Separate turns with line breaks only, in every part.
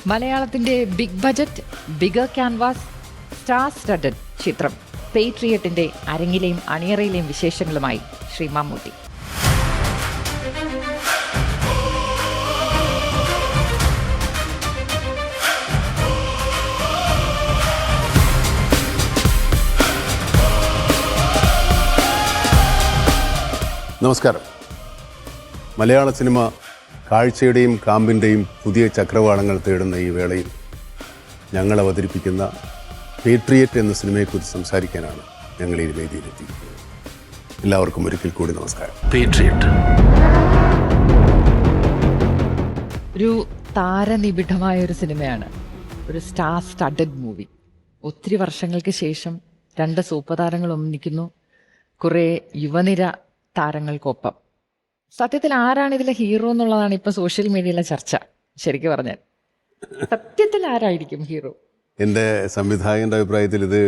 മലയാളത്തിന്റെ big budget, bigger canvas, star studded ചിത്രം പേട്രിയറ്റിന്റെ അരങ്ങിലെയും അണിയറയിലെയും വിശേഷങ്ങളുമായി ശ്രീ മമ്മൂട്ടി.
നമസ്കാരം. മലയാള സിനിമ കാഴ്ചയുടെയും കാമ്പിൻ്റെയും പുതിയ ചക്രവാളങ്ങൾ തേടുന്ന ഈ വേളയിൽ ഞങ്ങൾ അവതരിപ്പിക്കുന്ന പേട്രിയറ്റ് എന്ന സിനിമയെക്കുറിച്ച് സംസാരിക്കാനാണ് ഞങ്ങൾ ഈ വേദിയിലെത്തിയിരിക്കുന്നത്. എല്ലാവർക്കും ഒരിക്കൽ കൂടി നമസ്കാരം. പേട്രിയറ്റ്
ഒരു താരനിബിഡമായ ഒരു സിനിമയാണ്, ഒരു സ്റ്റാർ സ്റ്റഡഡ് മൂവി. ഒത്തിരി വർഷങ്ങൾക്ക് ശേഷം രണ്ട് സൂപ്പർ താരങ്ങൾ ഒന്നിക്കുന്നു, കുറേ യുവനിര താരങ്ങൾക്കൊപ്പം. സത്യത്തിൽ ആരാണ് ഇതിലെ ഹീറോ എന്നുള്ളതാണ് ഇപ്പൊ സോഷ്യൽ മീഡിയയിലെ ചർച്ച. ശരിക്കും പറഞ്ഞാൽ സത്യത്തിൽ ആരായിരിക്കും ഹീറോ?
എൻ്റെ സംവിധായകൻ്റെ അഭിപ്രായത്തിൽ ഇത്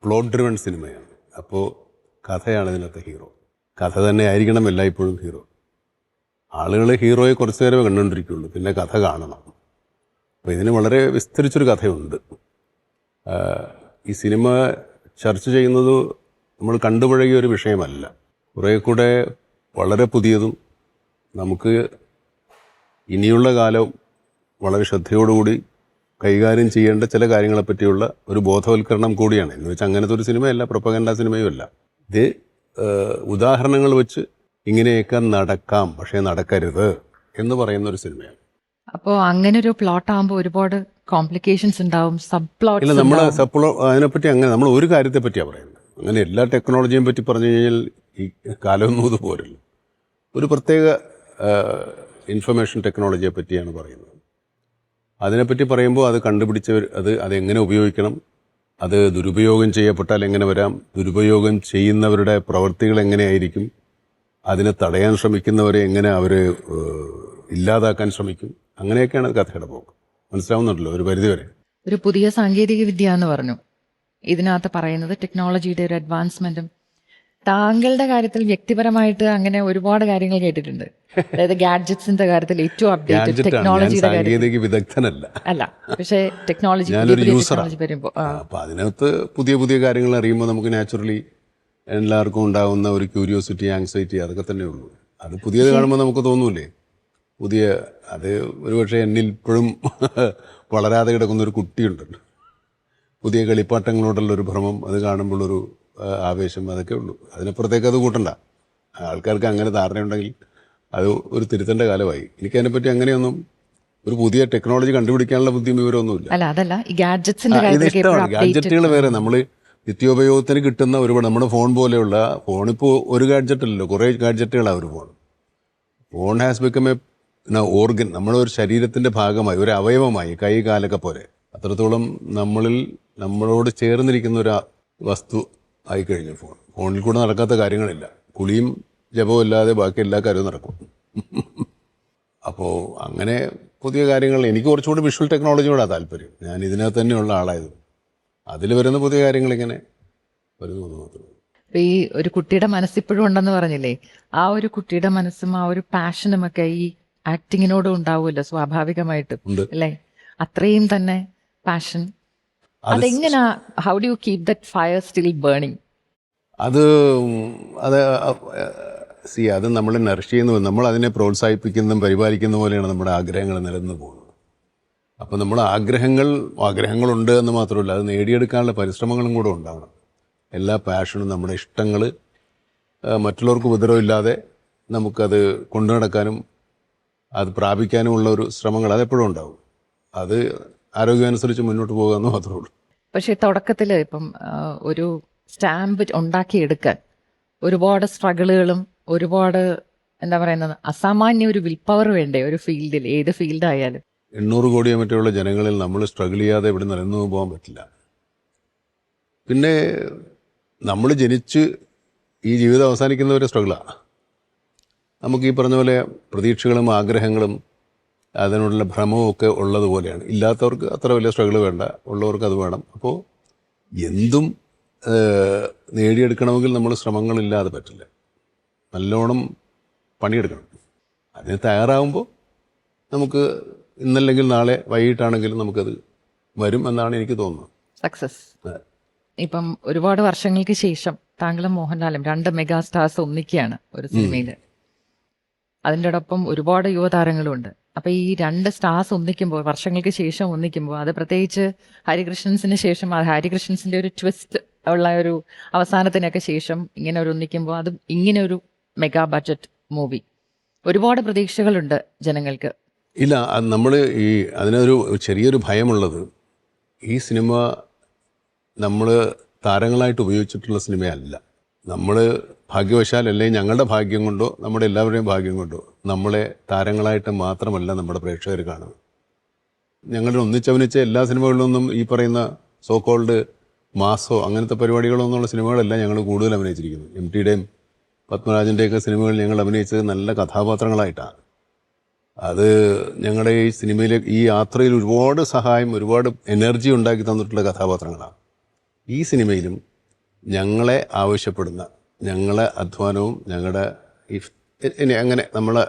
പ്ലോട്ട് ഡ്രിവൺ സിനിമയാണ്. അപ്പോൾ കഥയാണ് ഇതിനകത്തെ ഹീറോ. കഥ തന്നെ ആയിരിക്കണം എല്ലായ്പ്പോഴും ഹീറോ. ആളുകൾ ഹീറോയെ കുറച്ച് നേരമേ കണ്ടുകൊണ്ടിരിക്കുകയുള്ളൂ, പിന്നെ കഥ കാണണം. അപ്പോൾ ഇതിന് വളരെ വിസ്തരിച്ചൊരു കഥയുണ്ട്. ഈ സിനിമ ചർച്ച ചെയ്യുന്നത് നമ്മൾ കണ്ടുപഴകിയ ഒരു വിഷയമല്ല, കുറേ കൂടെ വളരെ പുതിയതും നമുക്ക് ഇനിയുള്ള കാലം വളരെ ശ്രദ്ധയോടുകൂടി കൈകാര്യം ചെയ്യേണ്ട ചില കാര്യങ്ങളെപ്പറ്റിയുള്ള ഒരു ബോധവൽക്കരണം കൂടിയാണ്. എന്ന് വെച്ചാൽ അങ്ങനത്തെ ഒരു സിനിമയല്ല, പ്രൊപ്പഗൻഡ സിനിമയും അല്ല. ഇത് ഉദാഹരണങ്ങൾ വെച്ച് ഇങ്ങനെയൊക്കെ നടക്കാം, പക്ഷേ നടക്കരുത് എന്ന് പറയുന്ന ഒരു സിനിമയാണ്.
അപ്പോൾ അങ്ങനെ ഒരു പ്ലോട്ട് ആകുമ്പോൾ ഒരുപാട് കോംപ്ലിക്കേഷൻസ് ഉണ്ടാവും, സബ് പ്ലോട്ട്.
ഇല്ല, നമ്മൾ അതിനെപ്പറ്റി അങ്ങനെ നമ്മൾ ഒരു കാര്യത്തെ പറ്റിയാണ് പറയുന്നത്. അങ്ങനെ എല്ലാ ടെക്നോളജിയും പറ്റി പറഞ്ഞു കഴിഞ്ഞാൽ ഈ കാലമൊന്നും ഇത് പോരല്ലോ. ഒരു പ്രത്യേക ഇൻഫർമേഷൻ ടെക്നോളജിയെ പറ്റിയാണ് പറയുന്നത്. അതിനെപ്പറ്റി പറയുമ്പോൾ അത് കണ്ടുപിടിച്ചവർ അതെങ്ങനെ ഉപയോഗിക്കണം, അത് ദുരുപയോഗം ചെയ്യപ്പെട്ടാൽ എങ്ങനെ വരാം, ദുരുപയോഗം ചെയ്യുന്നവരുടെ പ്രവൃത്തികൾ എങ്ങനെയായിരിക്കും, അതിനെ തടയാൻ ശ്രമിക്കുന്നവരെ എങ്ങനെ അവർ ഇല്ലാതാക്കാൻ ശ്രമിക്കും, അങ്ങനെയൊക്കെയാണ് കഥയുടെ പോക്ക്. മനസ്സിലാവുന്നുണ്ടല്ലോ ഒരു പരിധിവരെ.
ഒരു പുതിയ സാങ്കേതിക വിദ്യ എന്ന് പറഞ്ഞു ഇതിനകത്ത് പറയുന്നത്, ടെക്നോളജിയുടെ ഒരു അഡ്വാൻസ്മെന്റും. താങ്കളുടെ കാര്യത്തിൽ വ്യക്തിപരമായിട്ട് അങ്ങനെ ഒരുപാട് കാര്യങ്ങൾ കേട്ടിട്ടുണ്ട്. അതായത് ഗാഡ്ജറ്റ്സിന്റെ കാര്യത്തിൽ ഏറ്റവും അപ്ഡേറ്റഡ് ടെക്നോളജിയുടെ
സാങ്കേതിക വിദഗ്ധനല്ല,
അല്ല, പക്ഷേ ടെക്നോളജി വരുമ്പോൾ
അപ്പൊ അതിനകത്ത് പുതിയ പുതിയ കാര്യങ്ങൾ അറിയുമ്പോൾ നമുക്ക് നാച്ചുറലി എല്ലാവർക്കും ഉണ്ടാകുന്ന ഒരു ക്യൂരിയോസിറ്റി, ആങ്സൈറ്റി, അതൊക്കെ തന്നെ ഉള്ളൂ. അത് പുതിയത് കാണുമ്പോൾ നമുക്ക് തോന്നൂലേ പുതിയ. അത് ഒരുപക്ഷെ എന്നിൽ ഇപ്പോഴും വളരാതെ കിടക്കുന്നൊരു കുട്ടിയുണ്ടല്ലോ. പുതിയ കളിപ്പാട്ടങ്ങളോടുള്ളൊരു ഭ്രമം, അത് കാണുമ്പോഴൊരു ആവേശം, അതൊക്കെ ഉള്ളൂ. അതിനപ്പുറത്തേക്ക് അത് കൂട്ടണ്ട. ആൾക്കാർക്ക് അങ്ങനെ ധാരണയുണ്ടെങ്കിൽ അത് ഒരു തിരുത്തേണ്ട കാലമായി. എനിക്കതിനെപ്പറ്റി അങ്ങനെയൊന്നും ഒരു പുതിയ ടെക്നോളജി കണ്ടുപിടിക്കാനുള്ള ബുദ്ധിയും വിവരമൊന്നുമില്ല. ഗാഡ്ജറ്റുകൾ വേറെ, നമ്മൾ നിത്യോപയോഗത്തിന് കിട്ടുന്ന ഒരുപാട്, നമ്മുടെ ഫോൺ പോലെയുള്ള, ഫോണിപ്പോൾ ഒരു ഗാഡ്ജറ്റ് അല്ലല്ലോ, കുറേ ഗാഡ്ജറ്റുകളാണ് ഒരു phone. Phone has become A organ, നമ്മുടെ ഒരു ശരീരത്തിൻ്റെ ഭാഗമായി, ഒരു അവയവമായി, കൈ കാലൊക്കെ പോലെ. അത്രത്തോളം നമ്മളോട് ചേർന്നിരിക്കുന്ന ഒരു വസ്തു ആയിക്കഴിഞ്ഞു ഫോൺ. ഫോണിൽ കൂടെ നടക്കാത്ത കാര്യങ്ങളില്ല. കുളിയും ജപവും ഇല്ലാതെ ബാക്കി എല്ലാ കാര്യവും നടക്കും. അപ്പോൾ അങ്ങനെ പുതിയ കാര്യങ്ങൾ, എനിക്ക് കുറച്ചുകൂടി വിഷ്വൽ ടെക്നോളജിയോടാണ് താല്പര്യം. ഞാൻ ഇതിനകത്ത് തന്നെയുള്ള ആളായത്. അതിൽ വരുന്ന പുതിയ കാര്യങ്ങൾ ഇങ്ങനെ വരുന്നു മാത്രമേ.
ഈ ഒരു കുട്ടിയുടെ മനസ്സിപ്പോഴും ഉണ്ടെന്ന് പറഞ്ഞില്ലേ, ആ ഒരു കുട്ടിയുടെ മനസ്സും ആ ഒരു പാഷനും ഒക്കെ ഈ ആക്ടിങ്ങിനോടും ഉണ്ടാവുമല്ലോ സ്വാഭാവികമായിട്ടും, അല്ലേ? അത്രയും തന്നെ പാഷൻ. അതെങ്ങനെ, how do you keep that fire still burning?
അത് നമ്മളെ നറിഷ് ചെയ്യുന്നു, നമ്മൾ അതിനെ പ്രോത്സാഹിപ്പിക്കുന്നതും പരിപാലിക്കുന്ന പോലെയാണ് നമ്മുടെ ആഗ്രഹങ്ങൾ നിലനിന്ന് പോകുന്നത്. അപ്പോൾ നമ്മൾ ആഗ്രഹങ്ങളുണ്ട് എന്ന് മാത്രമല്ല, അത് നേടിയെടുക്കാനുള്ള പരിശ്രമങ്ങളും കൂടെ ഉണ്ടാവണം. എല്ലാ പാഷനും, നമ്മുടെ ഇഷ്ടങ്ങൾ മറ്റുള്ളവർക്ക് ഉപദ്രവമില്ലാതെ നമുക്കത് കൊണ്ടു നടക്കാനും അത് പ്രാപിക്കാനുമുള്ള ഒരു ശ്രമങ്ങൾ അതെപ്പോഴും ഉണ്ടാവും. അത് ആരോഗ്യമനുസരിച്ച് മുന്നോട്ട് പോകുക എന്ന് മാത്രമേ ഉള്ളൂ.
പക്ഷേ തുടക്കത്തിൽ ഇപ്പം ഒരു സ്റ്റാമ്പ് ഉണ്ടാക്കിയെടുക്കാൻ ഒരുപാട് സ്ട്രഗിളുകളും ഒരുപാട് എന്താ പറയുന്നത്, അസാമാന്യ ഒരു വിൽ പവർ വേണ്ടേ ഒരു ഫീൽഡിൽ, ഏത് ഫീൽഡായാലും.
800 കോടിയോ മറ്റുള്ള ജനങ്ങളിൽ നമ്മൾ സ്ട്രഗിൾ ചെയ്യാതെ ഇവിടെ നിലനിന്ന് പോകാൻ പറ്റില്ല. പിന്നെ നമ്മൾ ജനിച്ച് ഈ ജീവിതം അവസാനിക്കുന്നവരെ സ്ട്രഗിളാണ്. നമുക്ക് ഈ പറഞ്ഞ പോലെ പ്രതീക്ഷകളും ആഗ്രഹങ്ങളും അതിനുള്ള ഭ്രമവും ഒക്കെ ഉള്ളതുപോലെയാണ്. ഇല്ലാത്തവർക്ക് അത്ര വലിയ സ്ട്രഗിൾ വേണ്ട, ഉള്ളവർക്ക് അത് വേണം. അപ്പോൾ എന്തും നേടിയെടുക്കണമെങ്കിൽ നമ്മൾ ശ്രമങ്ങളില്ലാതെ പറ്റില്ല. നല്ലോണം പണിയെടുക്കണം. അതിന് തയ്യാറാകുമ്പോൾ നമുക്ക് ഇന്നല്ലെങ്കിൽ നാളെ വൈകിട്ടാണെങ്കിലും നമുക്കത് വരും എന്നാണ് എനിക്ക് തോന്നുന്നത്.
സക്സസ്. ഇപ്പം ഒരുപാട് വർഷങ്ങൾക്ക് ശേഷം താങ്കളും മോഹൻലാലും 2 മെഗാ സ്റ്റാർസ് ഒന്നിക്കുകയാണ് ഒരു സിനിമയിൽ. അതിൻ്റെ ഒപ്പം ഒരുപാട് യുവതാരങ്ങളുണ്ട്. അപ്പൊ ഈ 2 സ്റ്റാർസ് ഒന്നിക്കുമ്പോൾ, വർഷങ്ങൾക്ക് ശേഷം ഒന്നിക്കുമ്പോൾ, അത് പ്രത്യേകിച്ച് ഹരികൃഷ്ണൻസിന് ശേഷം ഹരികൃഷ്ണൻസിന്റെ ഒരു ട്വിസ്റ്റ് ഉള്ള ഒരു അവസാനത്തിനൊക്കെ ശേഷം ഇങ്ങനെ ഒരു ഒന്നിക്കുമ്പോൾ, അത് ഇങ്ങനെ ഒരു മെഗാ ബഡ്ജറ്റ് മൂവി, ഒരുപാട് പ്രതീക്ഷകളുണ്ട് ജനങ്ങൾക്ക്.
ഇല്ല, നമ്മൾ അതിനൊരു ചെറിയൊരു ഭയമുള്ളത്, ഈ സിനിമ നമ്മൾ താരങ്ങളായിട്ട് ഉപയോഗിച്ചിട്ടുള്ള സിനിമയല്ല. നമ്മൾ ഭാഗ്യവശാൽ, അല്ലെങ്കിൽ ഞങ്ങളുടെ ഭാഗ്യം കൊണ്ടോ നമ്മുടെ എല്ലാവരുടെയും ഭാഗ്യം കൊണ്ടോ നമ്മളെ താരങ്ങളായിട്ട് മാത്രമല്ല നമ്മുടെ പ്രേക്ഷകർ കാണുന്നത്. ഞങ്ങളുടെ ഒന്നിച്ചഭിനയിച്ച എല്ലാ സിനിമകളിലൊന്നും ഈ പറയുന്ന സോ കോൾഡ് മാസോ അങ്ങനത്തെ പരിപാടികളൊന്നുള്ള സിനിമകളല്ല ഞങ്ങൾ കൂടുതൽ അഭിനയിച്ചിരിക്കുന്നത്. MTയുടെയും പത്മരാജൻ്റെയൊക്കെ സിനിമകൾ ഞങ്ങൾ അഭിനയിച്ചത് നല്ല കഥാപാത്രങ്ങളായിട്ടാണ്. അത് ഞങ്ങളുടെ ഈ സിനിമയിലെ ഈ യാത്രയിൽ ഒരുപാട് സഹായം, ഒരുപാട് എനർജി ഉണ്ടാക്കി തന്നിട്ടുള്ള കഥാപാത്രങ്ങളാണ്. ഈ സിനിമയിലും ഞങ്ങളെ ആവശ്യപ്പെടുന്ന, ഞങ്ങളെ അധ്വാനവും ഞങ്ങളുടെ അങ്ങനെ നമ്മളെ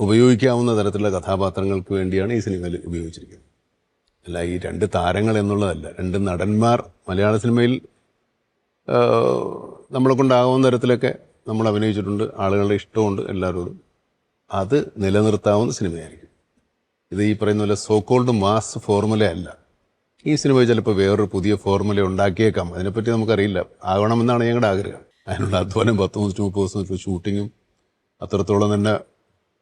ഉപയോഗിക്കാവുന്ന തരത്തിലുള്ള കഥാപാത്രങ്ങൾക്ക് വേണ്ടിയാണ് ഈ സിനിമയിൽ ഉപയോഗിച്ചിരിക്കുന്നത്. അല്ല ഈ 2 താരങ്ങൾ എന്നുള്ളതല്ല, 2 നടന്മാർ മലയാള സിനിമയിൽ നമ്മളെ കൊണ്ടാകാവുന്ന തരത്തിലൊക്കെ നമ്മൾ അഭിനയിച്ചിട്ടുണ്ട്. ആളുകളുടെ ഇഷ്ടമുണ്ട് എല്ലാവരോടും. അത് നിലനിർത്താവുന്ന സിനിമയായിരിക്കും. ഇത് ഈ പറയുന്ന പോലെ സോ കോൾഡ് മാസ് ഫോർമുല അല്ല. ഈ സിനിമ ചിലപ്പോൾ വേറൊരു പുതിയ ഫോർമുല ഉണ്ടാക്കിയേക്കാം. അതിനെപ്പറ്റി നമുക്കറിയില്ല. ആകണമെന്നാണ് ഞങ്ങളുടെ ആഗ്രഹം. അതിനുള്ള അധ്വാനം 10-30 ദിവസം ഷൂട്ടിങ്ങും അത്രത്തോളം തന്നെ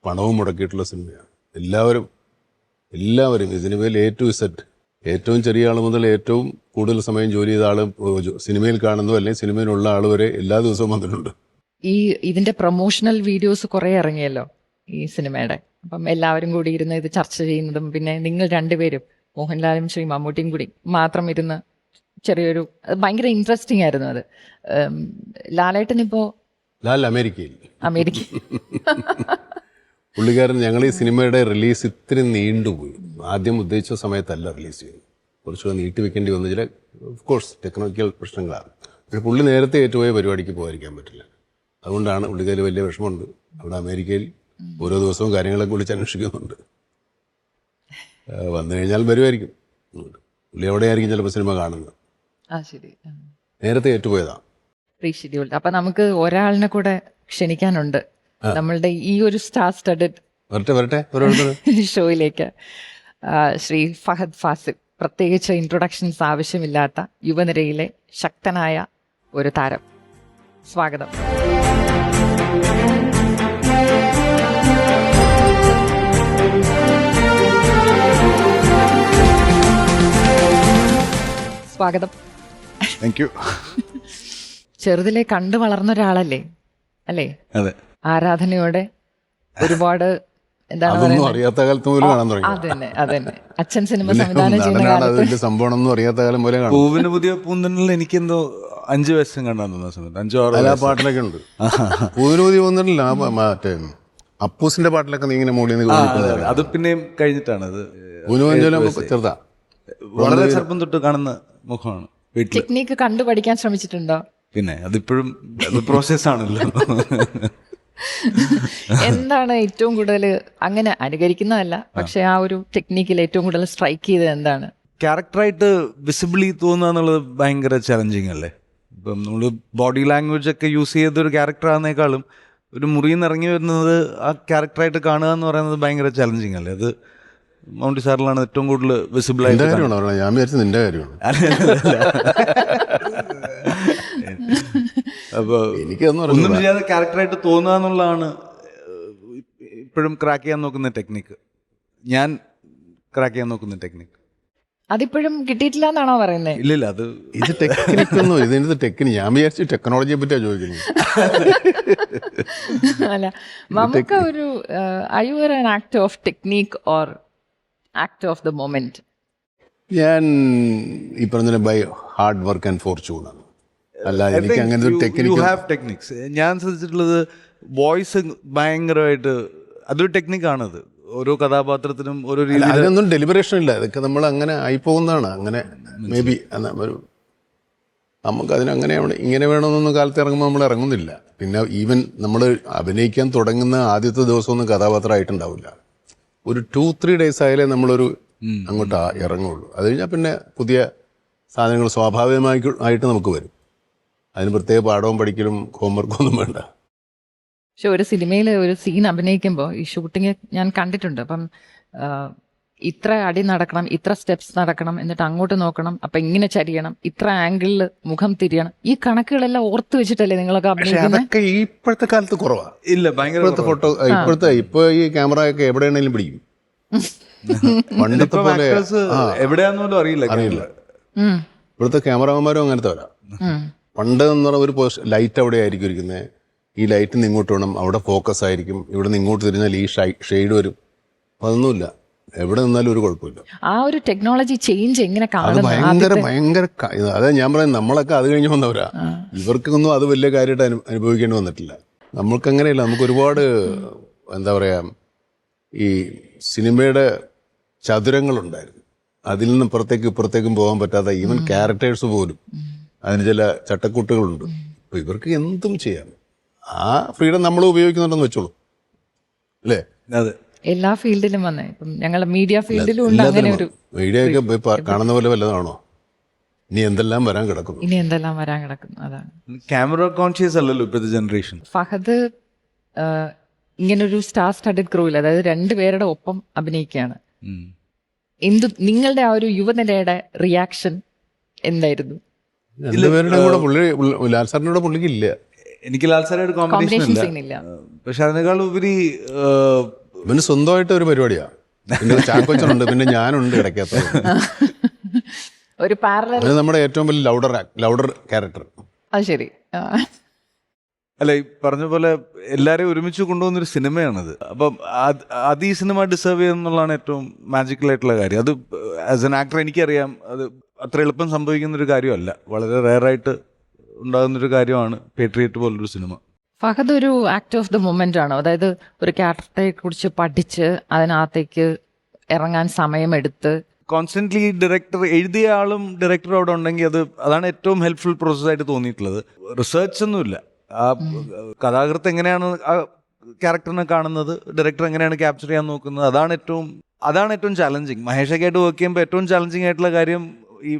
പണവും മുടക്കിയിട്ടുള്ള സിനിമയാണ്. എല്ലാവരും ഈ സിനിമയിൽ A to Z, ഏറ്റവും ചെറിയ ആൾ മുതൽ ഏറ്റവും കൂടുതൽ സമയം ജോലി ചെയ്ത ആൾ, സിനിമയിൽ കാണുന്നു അല്ലെങ്കിൽ സിനിമയിലുള്ള ആൾ വരെ എല്ലാ ദിവസവും വന്നിട്ടുണ്ട്.
ഇതിന്റെ പ്രൊമോഷണൽ വീഡിയോസ് കുറെ ഇറങ്ങിയല്ലോ ഈ സിനിമയുടെ. അപ്പം എല്ലാവരും കൂടി ഇരുന്ന് ഇത് ചർച്ച ചെയ്യുന്നതും, പിന്നെ നിങ്ങൾ 2 പേരും മോഹൻലാലും ശ്രീ മമ്മൂട്ടിയും കൂടി മാത്രം ഇരുന്ന് ചെറിയൊരു, ഭയങ്കര ഇൻട്രസ്റ്റിംഗ് ആയിരുന്നു അത്. ലാലേട്ടൻ ഇപ്പോ
അമേരിക്കയിൽ
പുള്ളിക്കാരൻ,
ഞങ്ങൾ ഈ സിനിമയുടെ റിലീസ് ഇത്തിരി നീണ്ടുപോയി. ആദ്യം ഉദ്ദേശിച്ച സമയത്തല്ല റിലീസ് ചെയ്തത്. കുറച്ചുകൂടെ നീട്ടി വെക്കേണ്ടി വന്നു. ചില ഓഫ് കോഴ്സ് ടെക്നിക്കൽ പ്രശ്നങ്ങളാണ്. പക്ഷേ പുള്ളി നേരത്തെ ഏറ്റുപോയ പരിപാടിക്ക് പോകാതിരിക്കാൻ പറ്റില്ല. അതുകൊണ്ടാണ് പുള്ളിക്കാർ വലിയ വിഷമമുണ്ട്. അവിടെ അമേരിക്കയിൽ ഓരോ ദിവസവും കാര്യങ്ങളൊക്കെ വിളിച്ച് അന്വേഷിക്കുന്നുണ്ട്. വന്നു കഴിഞ്ഞാൽ വരുമായിരിക്കും. പുള്ളി എവിടെയായിരിക്കും ചിലപ്പോൾ സിനിമ കാണുന്നത്. നേരത്തെ ഏറ്റുപോയതാണ്.
റീഷെഡ്യൂൾഡ്. അപ്പൊ നമുക്ക് ഒരാളിനെ കൂടെ ക്ഷണിക്കാനുണ്ട് നമ്മളുടെ ഈ ഒരു സ്റ്റാർ സ്റ്റഡഡ് ഷോയിലേക്ക്. ശ്രീ ഫഹദ് ഫാസിൽ. പ്രത്യേകിച്ച് ഇൻട്രൊഡക്ഷൻസ് ആവശ്യമില്ലാത്ത യുവനിരയിലെ ശക്തനായ ഒരു താരം. സ്വാഗതം. സ്വാഗതം.
Thank you.
ചെറുതിലെ കണ്ടു വളർന്ന ഒരാളല്ലേ അല്ലേ?
അതെ.
ആരാധനയോടെ ഒരുപാട് എന്താണ്
അറിയാത്ത കാലത്ത് പോലും കാണാൻ തുടങ്ങി.
അതന്നെ അച്ഛൻ സിനിമ സംവിധാനം ചെയ്യുന്ന
സംഭവം അറിയാത്ത കാലം പോലെ കാണും.
പൂവിന് പുതിയ പൂന്തണിൽ എനിക്കെന്തോ 5 വയസ്സും കണ്ടാൻ തോന്നുന്ന സമയത്ത് 5-6
പാട്ടിലൊക്കെ ഉണ്ട്. പൂവിന് പുതിയ പൂന്തണില്ല, മറ്റേ അപ്പൂസിന്റെ പാട്ടിലൊക്കെ നീ ഇങ്ങനെ മോളിൽ നിന്ന്.
അത് പിന്നെയും കഴിഞ്ഞിട്ടാണ്. അത്
ചെറുതാ,
വളരെ ചെറുപ്പം തൊട്ട് കാണുന്ന മുഖമാണ്. വീട്ടിൽ
ടെക്നിക്ക് കണ്ടു പഠിക്കാൻ ശ്രമിച്ചിട്ടുണ്ടോ?
പിന്നെ അതിപ്പോഴും പ്രോസസ് ആണല്ലോ.
എന്താണ് ഏറ്റവും കൂടുതൽ അങ്ങനെ അനുകരിക്കുന്നതല്ല, പക്ഷെ ആ ഒരു ടെക്നിക്കിൽ ഏറ്റവും കൂടുതൽ സ്ട്രൈക്ക് ചെയ്തത് എന്താണ്?
ക്യാരക്ടറായിട്ട് വിസിബിളി തോന്നുക എന്നുള്ളത് ഭയങ്കര ചലഞ്ചിങ് അല്ലേ. ഇപ്പം നമ്മൾ ബോഡി ലാംഗ്വേജ് ഒക്കെ യൂസ് ചെയ്തൊരു ക്യാരക്ടർ ആകുന്നേക്കാളും ഒരു മുറിയിൽ നിന്ന് ഇറങ്ങി വരുന്നത് ആ ക്യാരക്ടറായിട്ട് കാണുക എന്ന് പറയുന്നത് ഭയങ്കര ചലഞ്ചിങ് അല്ലേ. അത് മൗണ്ടി സാറിലാണ് ഏറ്റവും കൂടുതൽ വിസിബിൾ ആയിട്ട്.
ഞാൻ വിചാരിച്ചു നിന്റെ കാര്യമാണ്.
അപ്പോൾ ഒന്നും ചെയ്യാതെ ക്യാരക്ടറായിട്ട് തോന്നുക എന്നുള്ളതാണ് ഇപ്പോഴും ക്രാക്ക് ചെയ്യാൻ നോക്കുന്ന ടെക്നിക്ക്. ഞാൻ ക്രാക്ക് ചെയ്യാൻ നോക്കുന്ന ടെക്നിക്ക്
അതിപ്പോഴും കിട്ടിയിട്ടില്ല എന്നാണോ പറയുന്നത്?
ഇല്ലില്ല, അത്
ഇത് ടെക്നിക്കൊന്നും ഇതിന്റെ ടെക്നിക്ക്. ഞാൻ വിചാരിച്ചു ടെക്നോളജിയെ പറ്റിയാ ചോദിക്കുന്നത്.
അല്ല, നമുക്ക് ഒരു are you an actor of technique or actor of the moment?
ഞാൻ ഈ പറഞ്ഞ by hard work and fortune ആണ്. അല്ല, എനിക്ക് അങ്ങനത്തെ
ടെക്നിക്സ് ഞാൻ ശ്രദ്ധിച്ചിട്ടുള്ളത് വോയിസ് ഭയങ്കരമായിട്ട് അതൊരു ടെക്നിക്കാണത്. ഓരോ കഥാപാത്രത്തിനും ഓരോ രീതി.
അതിനൊന്നും ഡെലിബറേഷൻ ഇല്ല. അതൊക്കെ നമ്മൾ അങ്ങനെ ആയിപ്പോകുന്നതാണ്. അങ്ങനെ മേ ബി ഒരു നമുക്ക് അതിനങ്ങനെ ഇങ്ങനെ വേണമെന്നൊന്നും കാലത്ത് ഇറങ്ങുമ്പോൾ നമ്മൾ ഇറങ്ങുന്നില്ല. പിന്നെ ഈവൻ നമ്മൾ അഭിനയിക്കാൻ തുടങ്ങുന്ന ആദ്യത്തെ ദിവസമൊന്നും കഥാപാത്രമായിട്ടുണ്ടാവില്ല. ഒരു 2-3 ഡേയ്സ് ആയാലേ നമ്മളൊരു അങ്ങോട്ട് ഇറങ്ങുള്ളൂ. അത് കഴിഞ്ഞാൽ പിന്നെ പുതിയ സാധനങ്ങൾ സ്വാഭാവികമായിട്ട് നമുക്ക് വരും. അതിന് പ്രത്യേക പാഠവും പഠിക്കലും ഹോംവർക്കും ഒന്നും വേണ്ട.
പക്ഷെ ഒരു സിനിമയിൽ ഒരു സീൻ അഭിനയിക്കുമ്പോൾ ഈ ഷൂട്ടിങ് ഞാൻ കണ്ടിട്ടുണ്ട്. അപ്പം ഇത്ര അടി നടക്കണം, ഇത്ര സ്റ്റെപ്സ് നടക്കണം, എന്നിട്ട് അങ്ങോട്ട് നോക്കണം, അപ്പൊ ഇങ്ങനെ ചരിയണം, ഇത്ര ആംഗിളിൽ മുഖം തിരിയണം. ഈ കണക്കുകളെല്ലാം ഓർത്ത് വെച്ചിട്ടല്ലേ നിങ്ങളൊക്കെ
പക്ഷെ
അഭിനയിക്കുന്നത്?
അതൊക്കെ ഇപ്പോഴത്തെ കാലത്ത് കുറവാണ്.
ഇല്ല, ഭയങ്കര
ഇപ്പോഴത്തെ ഫോട്ടോ ഇപ്പൊ ഈ ക്യാമറ ഒക്കെ എവിടെയാണെങ്കിലും പിടിക്കും. പണ്ടത്തെ പോലെ
എവിടെയാന്ന് പോലും അറിയില്ല.
ഇപ്പോഴത്തെ ക്യാമറമാന്മാരും അങ്ങനത്തെ വരാം. പണ്ട് എന്ന് പറഞ്ഞ ഒരു ലൈറ്റ് അവിടെ ആയിരിക്കും ഇരിക്കുന്നത്, ഈ ലൈറ്റിൽ നിന്ന് ഇങ്ങോട്ട് വേണം, അവിടെ ഫോക്കസ് ആയിരിക്കും, ഇവിടെ നിന്ന് ഇങ്ങോട്ട് തിരിഞ്ഞാൽ ഈ ഷെയ്ഡ് വരും. അതൊന്നുമില്ല, എവിടെ നിന്നാലും ഒരു കുഴപ്പമില്ല.
ആ ഒരു ടെക്നോളജി ചേഞ്ച് എങ്ങനെ
അത്
കാണുന്നു?
ഭയങ്കര അതായത് ഞാൻ പറയുന്നത്, നമ്മളൊക്കെ അത് കഴിഞ്ഞ് വന്നവരാ. ഇവർക്കൊന്നും അത് വലിയ കാര്യമായിട്ട് അനുഭവിക്കേണ്ടി വന്നിട്ടില്ല. നമ്മൾക്ക് അങ്ങനെയല്ല. നമുക്ക് ഒരുപാട് എന്താ പറയാ, ഈ സിനിമയുടെ ചതുരങ്ങളുണ്ടായിരുന്നു. അതിൽ നിന്ന് ഇപ്പുറത്തേക്കും പോകാൻ പറ്റാത്ത ഈവൻ ക്യാരക്ടേഴ്സ് പോലും അതിന് ചില ചട്ടക്കൂട്ടുകളുണ്ട്. അപ്പൊ ഇവർക്ക് എന്തും ചെയ്യാം. ആ ഫ്രീഡം നമ്മൾ ഉപയോഗിക്കുന്നുണ്ടെന്ന് വെച്ചോളൂ, അല്ലേ?
അതെ,
എല്ലാ ഫീൽഡിലും വന്നേ. ഇപ്പം ഞങ്ങൾ മീഡിയ ഫീൽഡിലും ഉണ്ട് അങ്ങനെ ഒരു
മീഡിയ ഒക്കെ കാണുന്ന പോലെ വല്ലതാണോ? ഇനി എന്തെല്ലാം വരാൻ കിടക്കുന്നു.
അതാണ്.
ക്യാമറ കോൺഷ്യസ് അല്ലല്ലോ ഇപ്പോഴത്തെ ജനറേഷൻ.
ഫഹദ് ഇങ്ങനൊരു സ്റ്റാർ സ്റ്റഡഡ് ക്രൂവിൽ, അതായത് രണ്ടുപേരുടെ ഒപ്പം അഭിനയിക്കുകയാണ്. നിങ്ങളുടെ ആ ഒരു യുവനിരയുടെ റിയാക്ഷൻ എന്തായിരുന്നു?
രണ്ടുപേരുടെ കൂടെ ലാൽ സാറിനോട് പുള്ളിക്ക് ഇല്ല.
എനിക്ക് ലാൽ സാറായിട്ട് കോമ്പിനേഷൻ ഇല്ല. പക്ഷെ അതിനേക്കാൾ ഉപരി
ഇവന് സ്വന്തമായിട്ട് ഒരു പരിപാടിയാ. പിന്നെ ചാക്കോച്ചനുണ്ട്, പിന്നെ ഞാനുണ്ട് ഇടയ്ക്കകത്ത്.
ഒരു പാരലൽ.
നമ്മുടെ ഏറ്റവും വലിയ ലൗഡർ ക്യാരക്ടർ.
അത് ശരി.
അല്ല, ഈ പറഞ്ഞ പോലെ എല്ലാരെയും ഒരുമിച്ച് കൊണ്ടുപോകുന്നൊരു സിനിമയാണത്. അപ്പം അത് ഈ സിനിമ ഡിസേർവ് ചെയ്യുന്നുള്ളതാണ് ഏറ്റവും മാജിക്കൽ ആയിട്ടുള്ള കാര്യം. അത് ആസ് എൻ ആക്ടർ എനിക്കറിയാം, അത് അത്ര എളുപ്പം സംഭവിക്കുന്നൊരു കാര്യമല്ല. വളരെ റെയറായിട്ട് ഉണ്ടാകുന്നൊരു കാര്യമാണ് പേട്രിയറ്റ് പോലൊരു സിനിമ.
ഫഹദ് ഒരു ആക്ട് ഓഫ് ദ മൊമെന്റ് ആണോ? അതായത് ഒരു ക്യാരക്ടറെ കുറിച്ച് പഠിച്ച് അതിനകത്തേക്ക് ഇറങ്ങാൻ സമയമെടുത്ത്
കോൺസ്റ്റന്റ്ലി ഡയറക്ടർ എഴുതിയ ആളും ഡയറക്ടറും അവിടെ ഉണ്ടെങ്കിൽ അതാണ് ഏറ്റവും ഹെൽപ്ഫുൾ പ്രോസസ്സായിട്ട് തോന്നിയിട്ടുള്ളത്. റിസർച്ച് ഒന്നുമില്ല. ആ കഥാകൃത്ത് എങ്ങനെയാണ് ആ ക്യാരക്ടറിനെ കാണുന്നത്, ഡയറക്ടർ എങ്ങനെയാണ് ക്യാപ്ചർ ചെയ്യാൻ നോക്കുന്നത്, അതാണ് ഏറ്റവും ചാലഞ്ചിങ്. മഹേഷൊക്കെ ആയിട്ട് വർക്ക് ചെയ്യുമ്പോൾ ഏറ്റവും ചാലഞ്ചിങ് ആയിട്ടുള്ള കാര്യം ഈ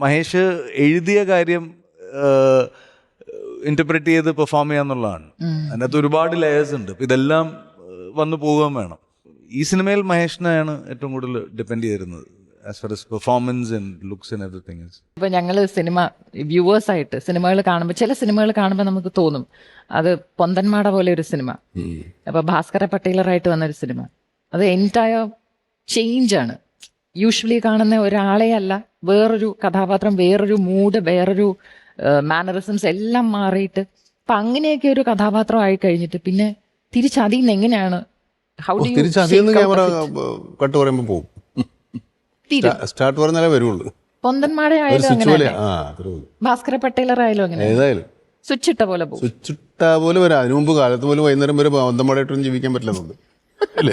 മഹേഷ് എഴുതിയ കാര്യം ഇന്റർപ്രറ്റ് ചെയ്ത് പെർഫോം ചെയ്യാന്നുള്ളതാണ്. അതിനകത്ത് ഒരുപാട് ലെയേഴ്സ് ഉണ്ട്. ഇതെല്ലാം വന്നു പോവുകയും വേണം. ഈ സിനിമയിൽ മഹേഷിനെയാണ് ഏറ്റവും കൂടുതൽ ഡിപ്പെൻഡ് ചെയ്തിരുന്നത് as far as performance and looks and everything.
ഇപ്പൊ ഞങ്ങള് വ്യൂവേഴ്സ് ആയിട്ട് സിനിമകൾ കാണുമ്പോൾ, ചില സിനിമകൾ കാണുമ്പോൾ നമുക്ക് തോന്നും അത് പൊന്തന്മാട പോലെ ഒരു സിനിമ. അപ്പൊ ഭാസ്കര പട്ടേലറായിട്ട് വന്നൊരു സിനിമ, അത് എൻറ്റയർ ചേഞ്ച് ആണ്. യൂഷ്വലി കാണുന്ന ഒരാളെ അല്ല, വേറൊരു കഥാപാത്രം, വേറൊരു മൂഡ്, വേറൊരു മാനറിസംസ് എല്ലാം മാറിയിട്ട് അപ്പൊ അങ്ങനെയൊക്കെ ഒരു കഥാപാത്രം ആയി കഴിഞ്ഞിട്ട് പിന്നെ തിരിച്ചതിന്ന് എങ്ങനെയാണ്
ക്യാമറ കട്ട് പറയുമ്പോ പോകും. സ്റ്റാർട്ട് പറഞ്ഞാലേ വരുള്ളൂ.
പൊന്തന്മാടെ ആയാലും ഭാസ്കര പട്ടേലർ ആയാലും അങ്ങനെ
ഏതായാലും
സ്വിച്ച് ഇട്ട പോലെ പോകും.
സ്വിച്ച് ഇട്ട പോലെ വരാം. അതിനു മുമ്പ് കാലത്ത് പോലും വൈകുന്നേരം വരെ പൊന്തന്മാടായിട്ടൊന്നും ജീവിക്കാൻ പറ്റില്ലെന്നുണ്ട്.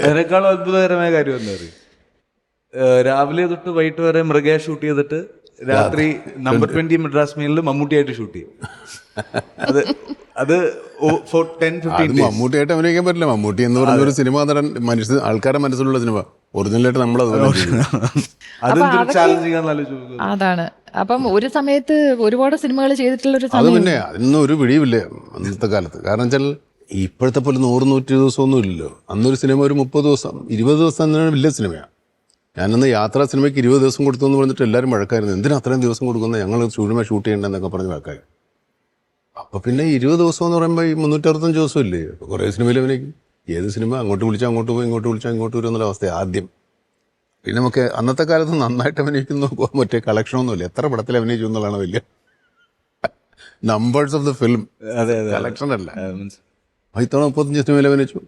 അതിനേക്കാളും അത്ഭുതകരമായ കാര്യം എന്താ അറിയാം, രാവിലെ തൊട്ട് വൈകിട്ട് വരെ മൃഗയെ ഷൂട്ട് ചെയ്തിട്ട് രാത്രി നമ്പർ 20 മദ്രാസ് മെയിലിൽ മമ്മൂട്ടിയായിട്ട് ഷൂട്ട് ചെയ്യും. അത്
മമ്മൂട്ടിയായിട്ട് അഭിനയിക്കാൻ പറ്റില്ല. മമ്മൂട്ടി എന്ന് പറഞ്ഞ ഒരു സിനിമ നടൻ, ആൾക്കാരുടെ മനസ്സിലുള്ള സിനിമ ഒറിജിനലായിട്ട് നമ്മൾ
അതാണ്. അപ്പം ഒരു സമയത്ത് ഒരുപാട് സിനിമകൾ ചെയ്തിട്ടുള്ള ഒരു
അത് പിന്നെ അതിനൊന്നും ഒരു പിടിയുമില്ല അന്നത്തെ കാലത്ത്. കാരണം വെച്ചാൽ ഇപ്പോഴത്തെ പോലെ 100-120 ദിവസമൊന്നും ഇല്ലല്ലോ. അന്നൊരു സിനിമ ഒരു 30 ദിവസം 20 ദിവസം തന്നെ വലിയ സിനിമയാണ്. ഞാനന്ന് യാത്രാ സിനിമയ്ക്ക് 20 ദിവസം കൊടുത്തു എന്ന് പറഞ്ഞിട്ട് എല്ലാവരും വഴക്കായിരുന്നു. എന്തിനാ അത്രയും ദിവസം കൊടുക്കുന്നത്, ഞങ്ങൾ സിനിമ ഷൂട്ട് ചെയ്യണ്ടെന്നൊക്കെ പറഞ്ഞ് വഴക്കായി. അപ്പൊ പിന്നെ 20 ദിവസം എന്ന് പറയുമ്പോൾ ഈ 365 ദിവസം ഇല്ലേ. കുറേ സിനിമയിൽ അഭിനയിക്കും. ഏത് സിനിമ അങ്ങോട്ട് വിളിച്ചാൽ അങ്ങോട്ട് പോയി, ഇങ്ങോട്ട് വിളിച്ചാൽ ഇങ്ങോട്ട് വരും എന്നുള്ള അവസ്ഥ ആദ്യം. പിന്നെ നമുക്ക് അന്നത്തെ കാലത്ത് നന്നായിട്ട് അഭിനയിക്കുന്ന മറ്റേ കളക്ഷനൊന്നുമില്ല. എത്ര പടത്തിൽ അഭിനയിച്ചു എന്നുള്ളതാണ് വലിയ numbers of the film, collection അല്ല. ഇത്തവണ 35 സിനിമയിൽ അഭിനയിച്ചു,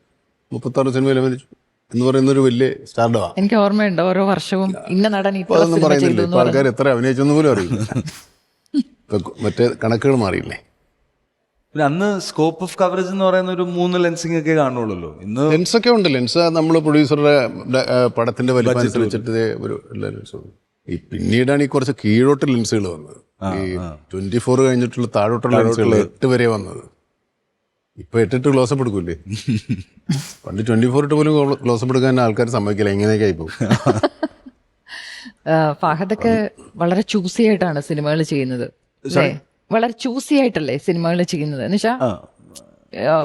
36 സിനിമയിൽ അഭിനയിച്ചു എന്ന് പറയുന്നൊരു വലിയ സ്റ്റാർഡാ.
എനിക്ക് ഓർമ്മയുണ്ട് ഓരോ വർഷവും ഇന്ന നടൻ
അതൊന്നും പറയുന്നില്ല. ഇപ്പൊ ആൾക്കാർ എത്ര അഭിനയിച്ചെന്ന് പോലും അറിയില്ല. മറ്റേ കണക്കുകൾ മാറിയില്ലേ.
പിന്നെ അന്ന് സ്കോപ്പ് ഓഫ് കവറേജ് എന്ന് പറയുന്ന ഒരു 3 ലെൻസിങ് ഒക്കെ കാണുള്ളൂ. ഇന്ന്
ലെൻസൊക്കെ ഉണ്ട്. ലെൻസ് നമ്മൾ പ്രൊഡ്യൂസറുടെ പടത്തിന്റെ വലിപ്പം അനുസരിച്ചിട്ട് ഒരു ലെൻസ്. ഈ പിന്നീടാണ് ഈ കുറച്ച് കീഴോട്ട് ലെൻസുകൾ വന്നത്. ഈ 24 കഴിഞ്ഞിട്ടുള്ള താഴോട്ടുള്ള ലെൻസുകൾ 8 വരെ വന്നത്. ഇപ്പൊ 8 ക്ലോസപ്പ് എടുക്കൂലേ? പണ്ട് 24 ഇട്ട് പോലും ക്ലോസപ്പ് എടുക്കാൻ ആൾക്കാർ സമ്മതിക്കില്ല, എങ്ങനെയൊക്കെ ആയിപ്പോ.
ഫഹദൊക്കെ വളരെ ചൂസി ആയിട്ടാണ് സിനിമകൾ ചെയ്യുന്നത് അല്ലേ? വളരെ ചൂസി ആയിട്ടല്ലേ സിനിമകൾ ചെയ്യുന്നത് എന്ന് വെച്ചാ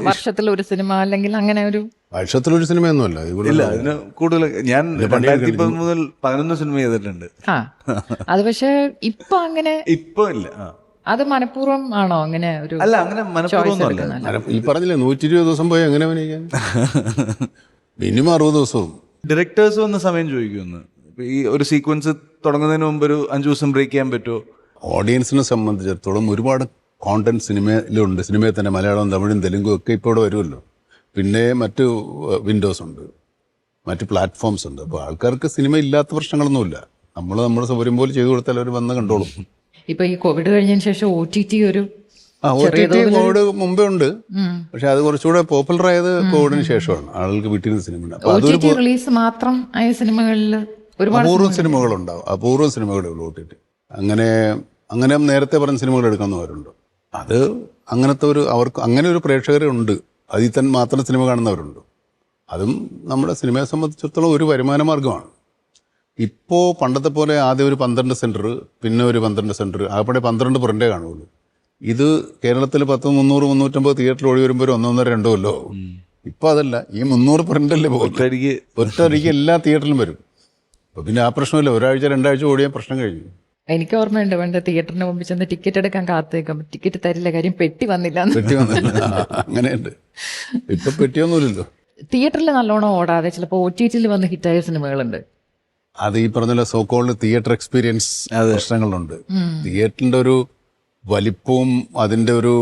വർഷത്തിൽ ഒരു സിനിമ അല്ലെങ്കിൽ അങ്ങനെ ഒരു
വർഷത്തിലൊരു സിനിമയൊന്നുമല്ല
ഇല്ല, അതിന് കൂടുതൽ. ഞാൻ 2010 മുതൽ 11 സിനിമ ചെയ്തിട്ടുണ്ട്.
അത് പക്ഷെ ഇപ്പൊ അങ്ങനെ
ഇപ്പൊ ഇല്ല.
അത് മനഃപൂർവ്വം ആണോ അങ്ങനെ ഒരു
അല്ല, അങ്ങനെ മനഃപൂർവ്വം അല്ല.
ഈ പറഞ്ഞില്ലേ 120 ദിവസം പോയി എങ്ങനെ അഭിനയിക്കാൻ? മിനിമം 60 ദിവസവും.
ഡയറക്ടേഴ്സ് വന്ന സമയം ചോദിക്കുമെന്ന്, ഈ ഒരു സീക്വൻസ് തുടങ്ങുന്നതിന് മുമ്പ് ഒരു 5 ദിവസം ബ്രേക്ക് ചെയ്യാൻ പറ്റുമോ?
ഓഡിയൻസിനെ സംബന്ധിച്ചിടത്തോളം ഒരുപാട് കോണ്ടന്റ് സിനിമയിലുണ്ട്. സിനിമയിൽ തന്നെ മലയാളം, തമിഴും തെലുങ്കും ഒക്കെ ഇപ്പോൾ ഇവിടെ വരുമല്ലോ. പിന്നെ മറ്റു വിൻഡോസ് ഉണ്ട്, മറ്റ് പ്ലാറ്റ്ഫോംസ് ഉണ്ട്. അപ്പോൾ ആൾക്കാർക്ക് സിനിമ ഇല്ലാത്ത പ്രശ്നങ്ങളൊന്നുമില്ല. നമ്മൾ നമ്മുടെ സൗകര്യം പോലെ ചെയ്തു കൊടുത്താൽ അവർ വന്ന് കണ്ടോളും.
ഇപ്പൊ ഈ കോവിഡ് കഴിഞ്ഞതിന് ശേഷം OTT ഒരു
കോവിഡ് മുമ്പേ ഉണ്ട്, പക്ഷെ അത് കുറച്ചുകൂടെ പോപ്പുലർ ആയത് കോവിഡിന് ശേഷമാണ്. ആളുകൾക്ക് വീട്ടിൽ നിന്ന് സിനിമ ഉണ്ട്.
OTT റിലീസ് മാത്രം ആയ സിനിമകളിൽ ഒരുപാട്
അപൂർവം സിനിമകളുണ്ടാവും, അപൂർവം സിനിമകളേ ഉള്ളൂ OTT. അങ്ങനെ നേരത്തെ പറഞ്ഞ സിനിമകൾ എടുക്കുന്നവരുണ്ട്. അത് അങ്ങനത്തെ ഒരു അവർക്ക് അങ്ങനെ ഒരു പ്രേക്ഷകരുണ്ട്. അതിൽ തന്നെ മാത്രം സിനിമ കാണുന്നവരുണ്ട്. അതും നമ്മുടെ സിനിമയെ സംബന്ധിച്ചിടത്തോളം ഒരു വരുമാന മാർഗമാണ്. ഇപ്പോൾ പണ്ടത്തെ പോലെ ആദ്യം ഒരു 12 സെൻറ്റർ, പിന്നെ ഒരു 12 സെൻറ്റർ, ആകെ 12 പ്രിൻ്റേ കാണുള്ളൂ. ഇത് കേരളത്തിൽ 10, 300, 350 തിയേറ്ററിൽ ഓടി വരുമ്പോൾ 1, 1.5, 2 കൊല്ലോ. ഇപ്പോൾ അതല്ല, ഈ 300 പ്രിൻ്റല്ലേ പോകും. ഒറ്റയടിക്ക് എല്ലാ തിയേറ്ററിലും വരും. അപ്പോൾ പിന്നെ ആ പ്രശ്നമില്ല. ഒരാഴ്ച 2 ആഴ്ച ഓടിയാൽ പ്രശ്നം കഴിഞ്ഞു.
എനിക്ക് ഓർമ്മയുണ്ട് പണ്ട് തിയേറ്ററിന് മുമ്പിൽ ചെന്ന് ടിക്കറ്റ് എടുക്കാൻ കാത്തേക്കും, ടിക്കറ്റ് തരില്ല, കാര്യം പെട്ടി വന്നില്ല.
അങ്ങനെയുണ്ട്. ഇപ്പൊ പെട്ടിയൊന്നുമില്ലല്ലോ.
തിയേറ്ററിൽ നല്ലോണം ഓടാതെ ചിലപ്പോൾ OTT വന്ന് ഹിറ്റായ സിനിമകളുണ്ട്.
അത് ഈ പറഞ്ഞ സോക്കോൾഡ് തിയേറ്റർ എക്സ്പീരിയൻസ് പ്രശ്നങ്ങളുണ്ട്. തിയേറ്ററിന്റെ ഒരു വലിപ്പവും അതിന്റെ ഒരു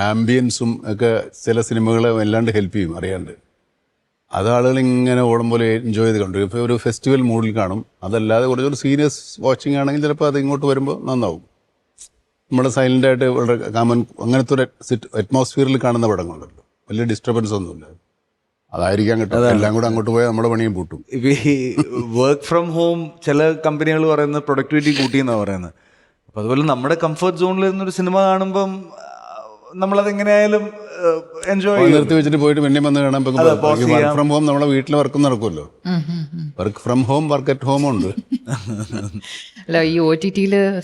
ആംബിയൻസും ഒക്കെ ചില സിനിമകളെ വല്ലാണ്ട് ഹെൽപ്പ് ചെയ്യും അറിയാണ്ട്. അത് ആളുകൾ ഇങ്ങനെ ഓടും പോലെ എൻജോയ് ചെയ്ത് കണ്ടു. ഇപ്പോൾ ഒരു ഫെസ്റ്റിവൽ മൂഡിൽ കാണും. അതല്ലാതെ കുറച്ചൊരു സീരിയസ് വാച്ചിങ് ആണെങ്കിൽ ചിലപ്പോൾ അത് ഇങ്ങോട്ട് വരുമ്പോൾ നന്നാവും. നമ്മുടെ സൈലൻ്റായിട്ട് വളരെ കാമൻ അങ്ങനത്തെ ഒരു അറ്റ്മോസ്ഫിയറിൽ കാണുന്ന പടങ്ങളുണ്ടല്ലോ, വലിയ ഡിസ്റ്റർബൻസ് ഒന്നുമില്ല. അതായിരിക്കാം കേട്ടോ. എല്ലാം കൂടെ അങ്ങോട്ട് പോയാൽ നമ്മുടെ പണിയും പൂട്ടും.
ഇപ്പം ഈ വർക്ക് ഫ്രം ഹോം ചില കമ്പനികൾ പറയുന്നത് പ്രൊഡക്ടിവിറ്റി കൂട്ടിയെന്നാണ് പറയുന്നത്. അപ്പം അതുപോലെ നമ്മുടെ കംഫർട്ട് സോണിൽ നിന്നൊരു സിനിമ കാണുമ്പം നമ്മളതെങ്ങനെയായാലും എൻജോയ്
നിർത്തി വെച്ചിട്ട് പോയിട്ട് പിന്നെ വന്ന് കാണാൻ. വർക്ക് ഫ്രം ഹോം നമ്മളെ വീട്ടിലെ വർക്കും നടക്കുമല്ലോ. Work from home, work at home ഉണ്ട്.
അല്ല, ഈ OTT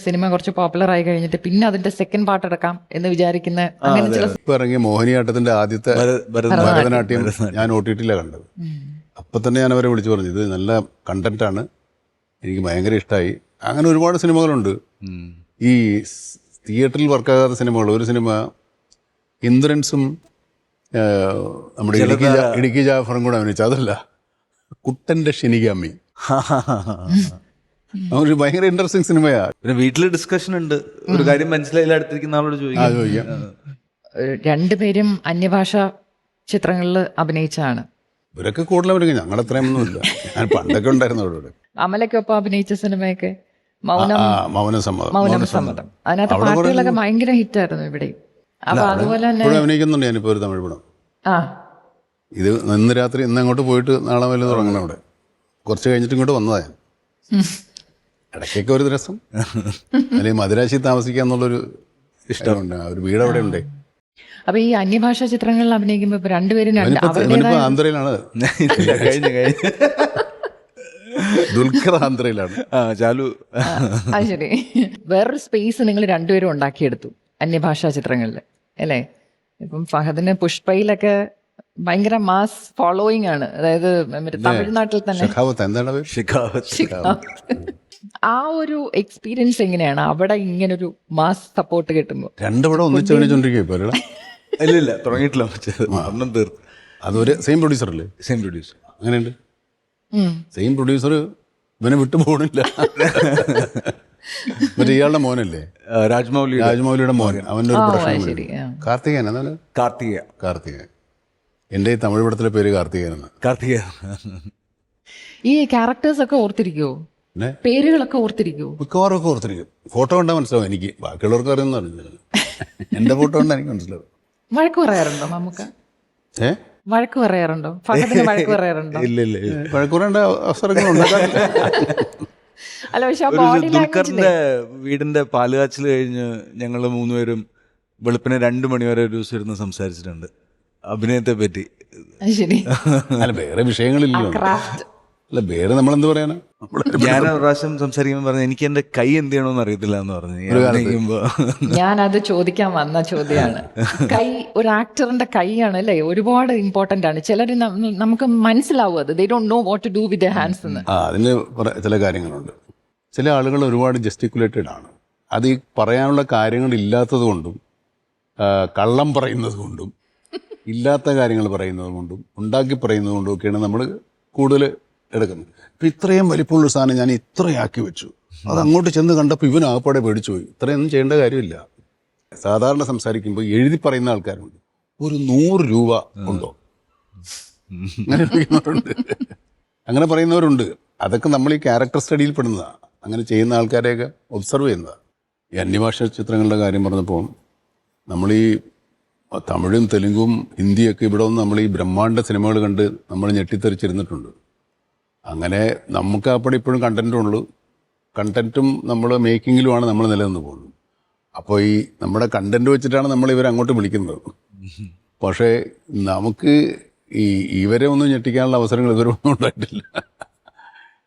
സിനിമ കുറച്ച് പോപ്പുലർ ആയി കഴിഞ്ഞിട്ട് പിന്നെ അതിന്റെ സെക്കൻഡ് പാർട്ട് എടുക്കാം എന്ന് വിചാരിക്കുന്ന അങ്ങനെ ചില
ഇപ്പൊ ഇറങ്ങിയ മോഹിനിയാട്ടത്തിന്റെ ആദ്യത്തെ ഭരതനാട്യം ഞാൻ OTT കണ്ടത്. അപ്പൊ തന്നെ ഞാൻ അവരെ വിളിച്ചു പറഞ്ഞു, ഇത് നല്ല കണ്ടന്റാണ്, എനിക്ക് ഭയങ്കര ഇഷ്ടമായി. അങ്ങനെ ഒരുപാട് സിനിമകളുണ്ട്. ഈ തിയേറ്ററിൽ വർക്കാകാത്ത സിനിമകൾ. ഒരു സിനിമ ഇന്ദ്രൻസും നമ്മുടെ ഇടുക്കി ജാഫറും കൂടെ അഭിനയിച്ചു. അതല്ല, കുട്ടന്റെ ഷിനിഗാമി. ഒരു ഭയങ്കര ഇൻട്രസ്റ്റിംഗ് സിനിമയാ.
പിന്നെ വീട്ടിൽ ഡിസ്കഷൻ ഉണ്ട്. ഒരു കാര്യം മനസ്സിലായില്ല, അടുത്തിരിക്കുന്ന ആളോട് ചോദിക്കാം.
രണ്ടുപേരും അന്യഭാഷ ചിത്രങ്ങളിൽ അഭിനയിച്ചാണ്.
ഇവരൊക്കെ കൂടുതൽ അഭിനയിക്കും, ഞങ്ങളത്രയും ഒന്നുമില്ല. ഞാൻ പണ്ടൊക്കെ ഉണ്ടായിരുന്നു അവിടെ.
അമലയ്ക്കൊപ്പം അഭിനയിച്ച സിനിമയൊക്കെ
മൗനം
സമ്മതം. അതിനകത്ത് പാട്ടുകളൊക്കെ ഭയങ്കര ഹിറ്റായിരുന്നു ഇവിടെ. അപ്പൊ അതുപോലെ തന്നെ
അഭിനയിക്കുന്നുണ്ട്. ഞാനിപ്പോ ഒരു തമിഴ് പടം. ഇത് ഇന്ന് രാത്രി അങ്ങോട്ട് പോയിട്ട് നാളെ വല്ല തുടങ്ങണം. അവിടെ കുറച്ച് കഴിഞ്ഞിട്ട് ഇങ്ങോട്ട് വന്നതാ ഞാൻ. ഇടയ്ക്കൊക്കെ ഒരു രസം. അല്ലെങ്കിൽ മദിരാശി താമസിക്കാന്നുള്ളൊരു ഇഷ്ടമുണ്ട്. ഒരു വീട് അവിടെ ഉണ്ട്.
അപ്പൊ ഈ അന്യഭാഷാ ചിത്രങ്ങളിൽ അഭിനയിക്കുമ്പോ ഇപ്പൊ രണ്ടുപേരും
ആന്ധ്രയിലാണ്. ദുൽഖർ ആന്ധ്രയിലാണ്.
ചാലു.
അത് ശരി. വേറൊരു സ്പേസ് നിങ്ങൾ രണ്ടുപേരും ഉണ്ടാക്കിയെടുത്തു അന്യഭാഷാ ചിത്രങ്ങളിൽ അല്ലേ? ഇപ്പം ഫഹദിന് പുഷ്പയിലൊക്കെ ഭയങ്കര മാസ് ഫോളോയിങ് ആണ്. അതായത് തമിഴ്നാട്ടിൽ തന്നെ ആ ഒരു എക്സ്പീരിയൻസ് എങ്ങനെയാണ് അവിടെ ഇങ്ങനൊരു മാസ് സപ്പോർട്ട് കിട്ടുമ്പോൾ?
രണ്ടുപടം ഒന്നിച്ചോണ്ടിരിക്കും.
ഇല്ല, തുടങ്ങിയിട്ടില്ല.
അതൊരു സെയിം പ്രൊഡ്യൂസർ അല്ലേ?
Same producer.
അങ്ങനെയുണ്ട്. സെയിം പ്രൊഡ്യൂസർ ഇവനെ വിട്ടു പോകണില്ല. മറ്റേ ഇയാളുടെ മോനല്ലേ, രാജ്മൗലിയുടെ മോൻ. അവൻ്റെ ഒരു പ്രശ്നം. കാർത്തികേയൻ. എൻ്റെ ഈ തമിഴ് പടത്തിലെ പേര് കാർത്തികേയൻ.
ഈ ക്യാരക്ടേഴ്സ് ഒക്കെ ഓർത്തിരിക്കുവോ? പേരുകളൊക്കെ ഓർത്തിരിക്കുവോ?
മിക്കവാറും ഒക്കെ ഓർത്തിരിക്കും. ഫോട്ടോ കണ്ടാൽ മനസ്സിലാവും എനിക്ക്. ബാക്കിയുള്ളവർക്ക് അറിയുന്ന അറിഞ്ഞില്ല. എൻ്റെ ഫോട്ടോ കണ്ടാൽ എനിക്ക് മനസ്സിലാവും.
വഴക്ക് പറയാറുണ്ടോ നമുക്ക്? വഴക്ക് പറയാറുണ്ടോ? വഴക്ക് പറയാറുണ്ടോ?
ഇല്ല, വഴക്ക് പറയേണ്ട അവസരങ്ങളുണ്ട്.
അല്ല, പക്ഷെ ദുൽഖറിന്റെ വീടിന്റെ പാലുകാച്ചിൽ കഴിഞ്ഞ് ഞങ്ങൾ 3 പേരും വെളുപ്പിനെ 2 മണി വരെ ഒരു ദിവസം ഇരുന്ന് സംസാരിച്ചിട്ടുണ്ട് അഭിനയത്തെ പറ്റി.
അത് ശരി.
അല്ല വേറെ വിഷയങ്ങളില്ലല്ലോ.
ക്രാഫ്റ്റ്.
അല്ല വേറെ നമ്മളെന്ത് പറയാനാ.
ഞാൻ ഒരു പ്രാവശ്യം സംസാരിക്കുമ്പോൾ പറഞ്ഞു എനിക്ക് എൻ്റെ കൈ എന്ത് ചെയ്യണമെന്ന് അറിയത്തില്ല എന്ന് പറഞ്ഞു അഭിനയിക്കുമ്പോൾ.
ഞാനത് ചോദിക്കാൻ വന്ന ചോദ്യമാണ്. കൈ ഒരു ആക്ടറിന്റെ കൈയാണ് അല്ലേ, ഒരുപാട് ഇമ്പോർട്ടന്റ് ആണ്. ചിലർ നമുക്ക് മനസ്സിലാവും അത്, they don't know what to do with hands എന്ന്.
അതിന് ചില കാര്യങ്ങളുണ്ട്. ചില ആളുകൾ ഒരുപാട് ജസ്റ്റിക്കുലേറ്റഡ് ആണ്. അത് ഈ പറയാനുള്ള കാര്യങ്ങൾ ഇല്ലാത്തത് കൊണ്ടും കള്ളം പറയുന്നത് കൊണ്ടും ഇല്ലാത്ത കാര്യങ്ങൾ പറയുന്നത് കൊണ്ടും ഉണ്ടാക്കി പറയുന്നത് കൊണ്ടും ഒക്കെയാണ് നമ്മൾ കൂടുതൽ എടുക്കുന്നത്. ഇപ്പം ഇത്രയും വലിപ്പമുള്ള സാധനം ഞാൻ ഇത്രയാക്കി വെച്ചു, അത് അങ്ങോട്ട് ചെന്ന് കണ്ടപ്പോൾ ഇവൻ ആപ്പാടെ പേടിച്ചു പോയി. ഇത്രയൊന്നും ചെയ്യേണ്ട കാര്യമില്ല. സാധാരണ സംസാരിക്കുമ്പോൾ എഴുതി പറയുന്ന ആൾക്കാരുണ്ട്, ഒരു 100 രൂപ ഉണ്ടോ, അങ്ങനെ പറയുന്നവരുണ്ട്, അങ്ങനെ പറയുന്നവരുണ്ട്. അതൊക്കെ നമ്മൾ ഈ ക്യാരക്ടർ സ്റ്റഡിയിൽ പെടുന്നതാണ്. അങ്ങനെ ചെയ്യുന്ന ആൾക്കാരെയൊക്കെ ഒബ്സർവ് ചെയ്യുന്നതാണ്. ഈ അന്യഭാഷ ചിത്രങ്ങളുടെ കാര്യം പറഞ്ഞപ്പോൾ നമ്മൾ ഈ തമിഴും തെലുങ്കും ഹിന്ദിയൊക്കെ ഇവിടെ വന്ന് നമ്മൾ ഈ ബ്രഹ്മാണ്ഡ സിനിമകൾ കണ്ട് നമ്മൾ ഞെട്ടിത്തെറിച്ചിരുന്നിട്ടുണ്ട്. അങ്ങനെ നമുക്ക് അപ്പോൾ ഇപ്പോഴും കണ്ടൻറ്റുള്ളൂ. കണ്ടൻറ്റും നമ്മൾ മേക്കിങ്ങിലുമാണ് നമ്മൾ നിലനിന്ന് പോകുന്നത്. അപ്പോൾ ഈ നമ്മുടെ കണ്ടൻറ്റ് വെച്ചിട്ടാണ് നമ്മൾ ഇവരെ അങ്ങോട്ട് വിളിക്കുന്നത്. പക്ഷേ നമുക്ക് ഇവരെ ഒന്നും ഞെട്ടിക്കാനുള്ള അവസരങ്ങൾ ഇവരൊന്നും ഉണ്ടായിട്ടില്ല.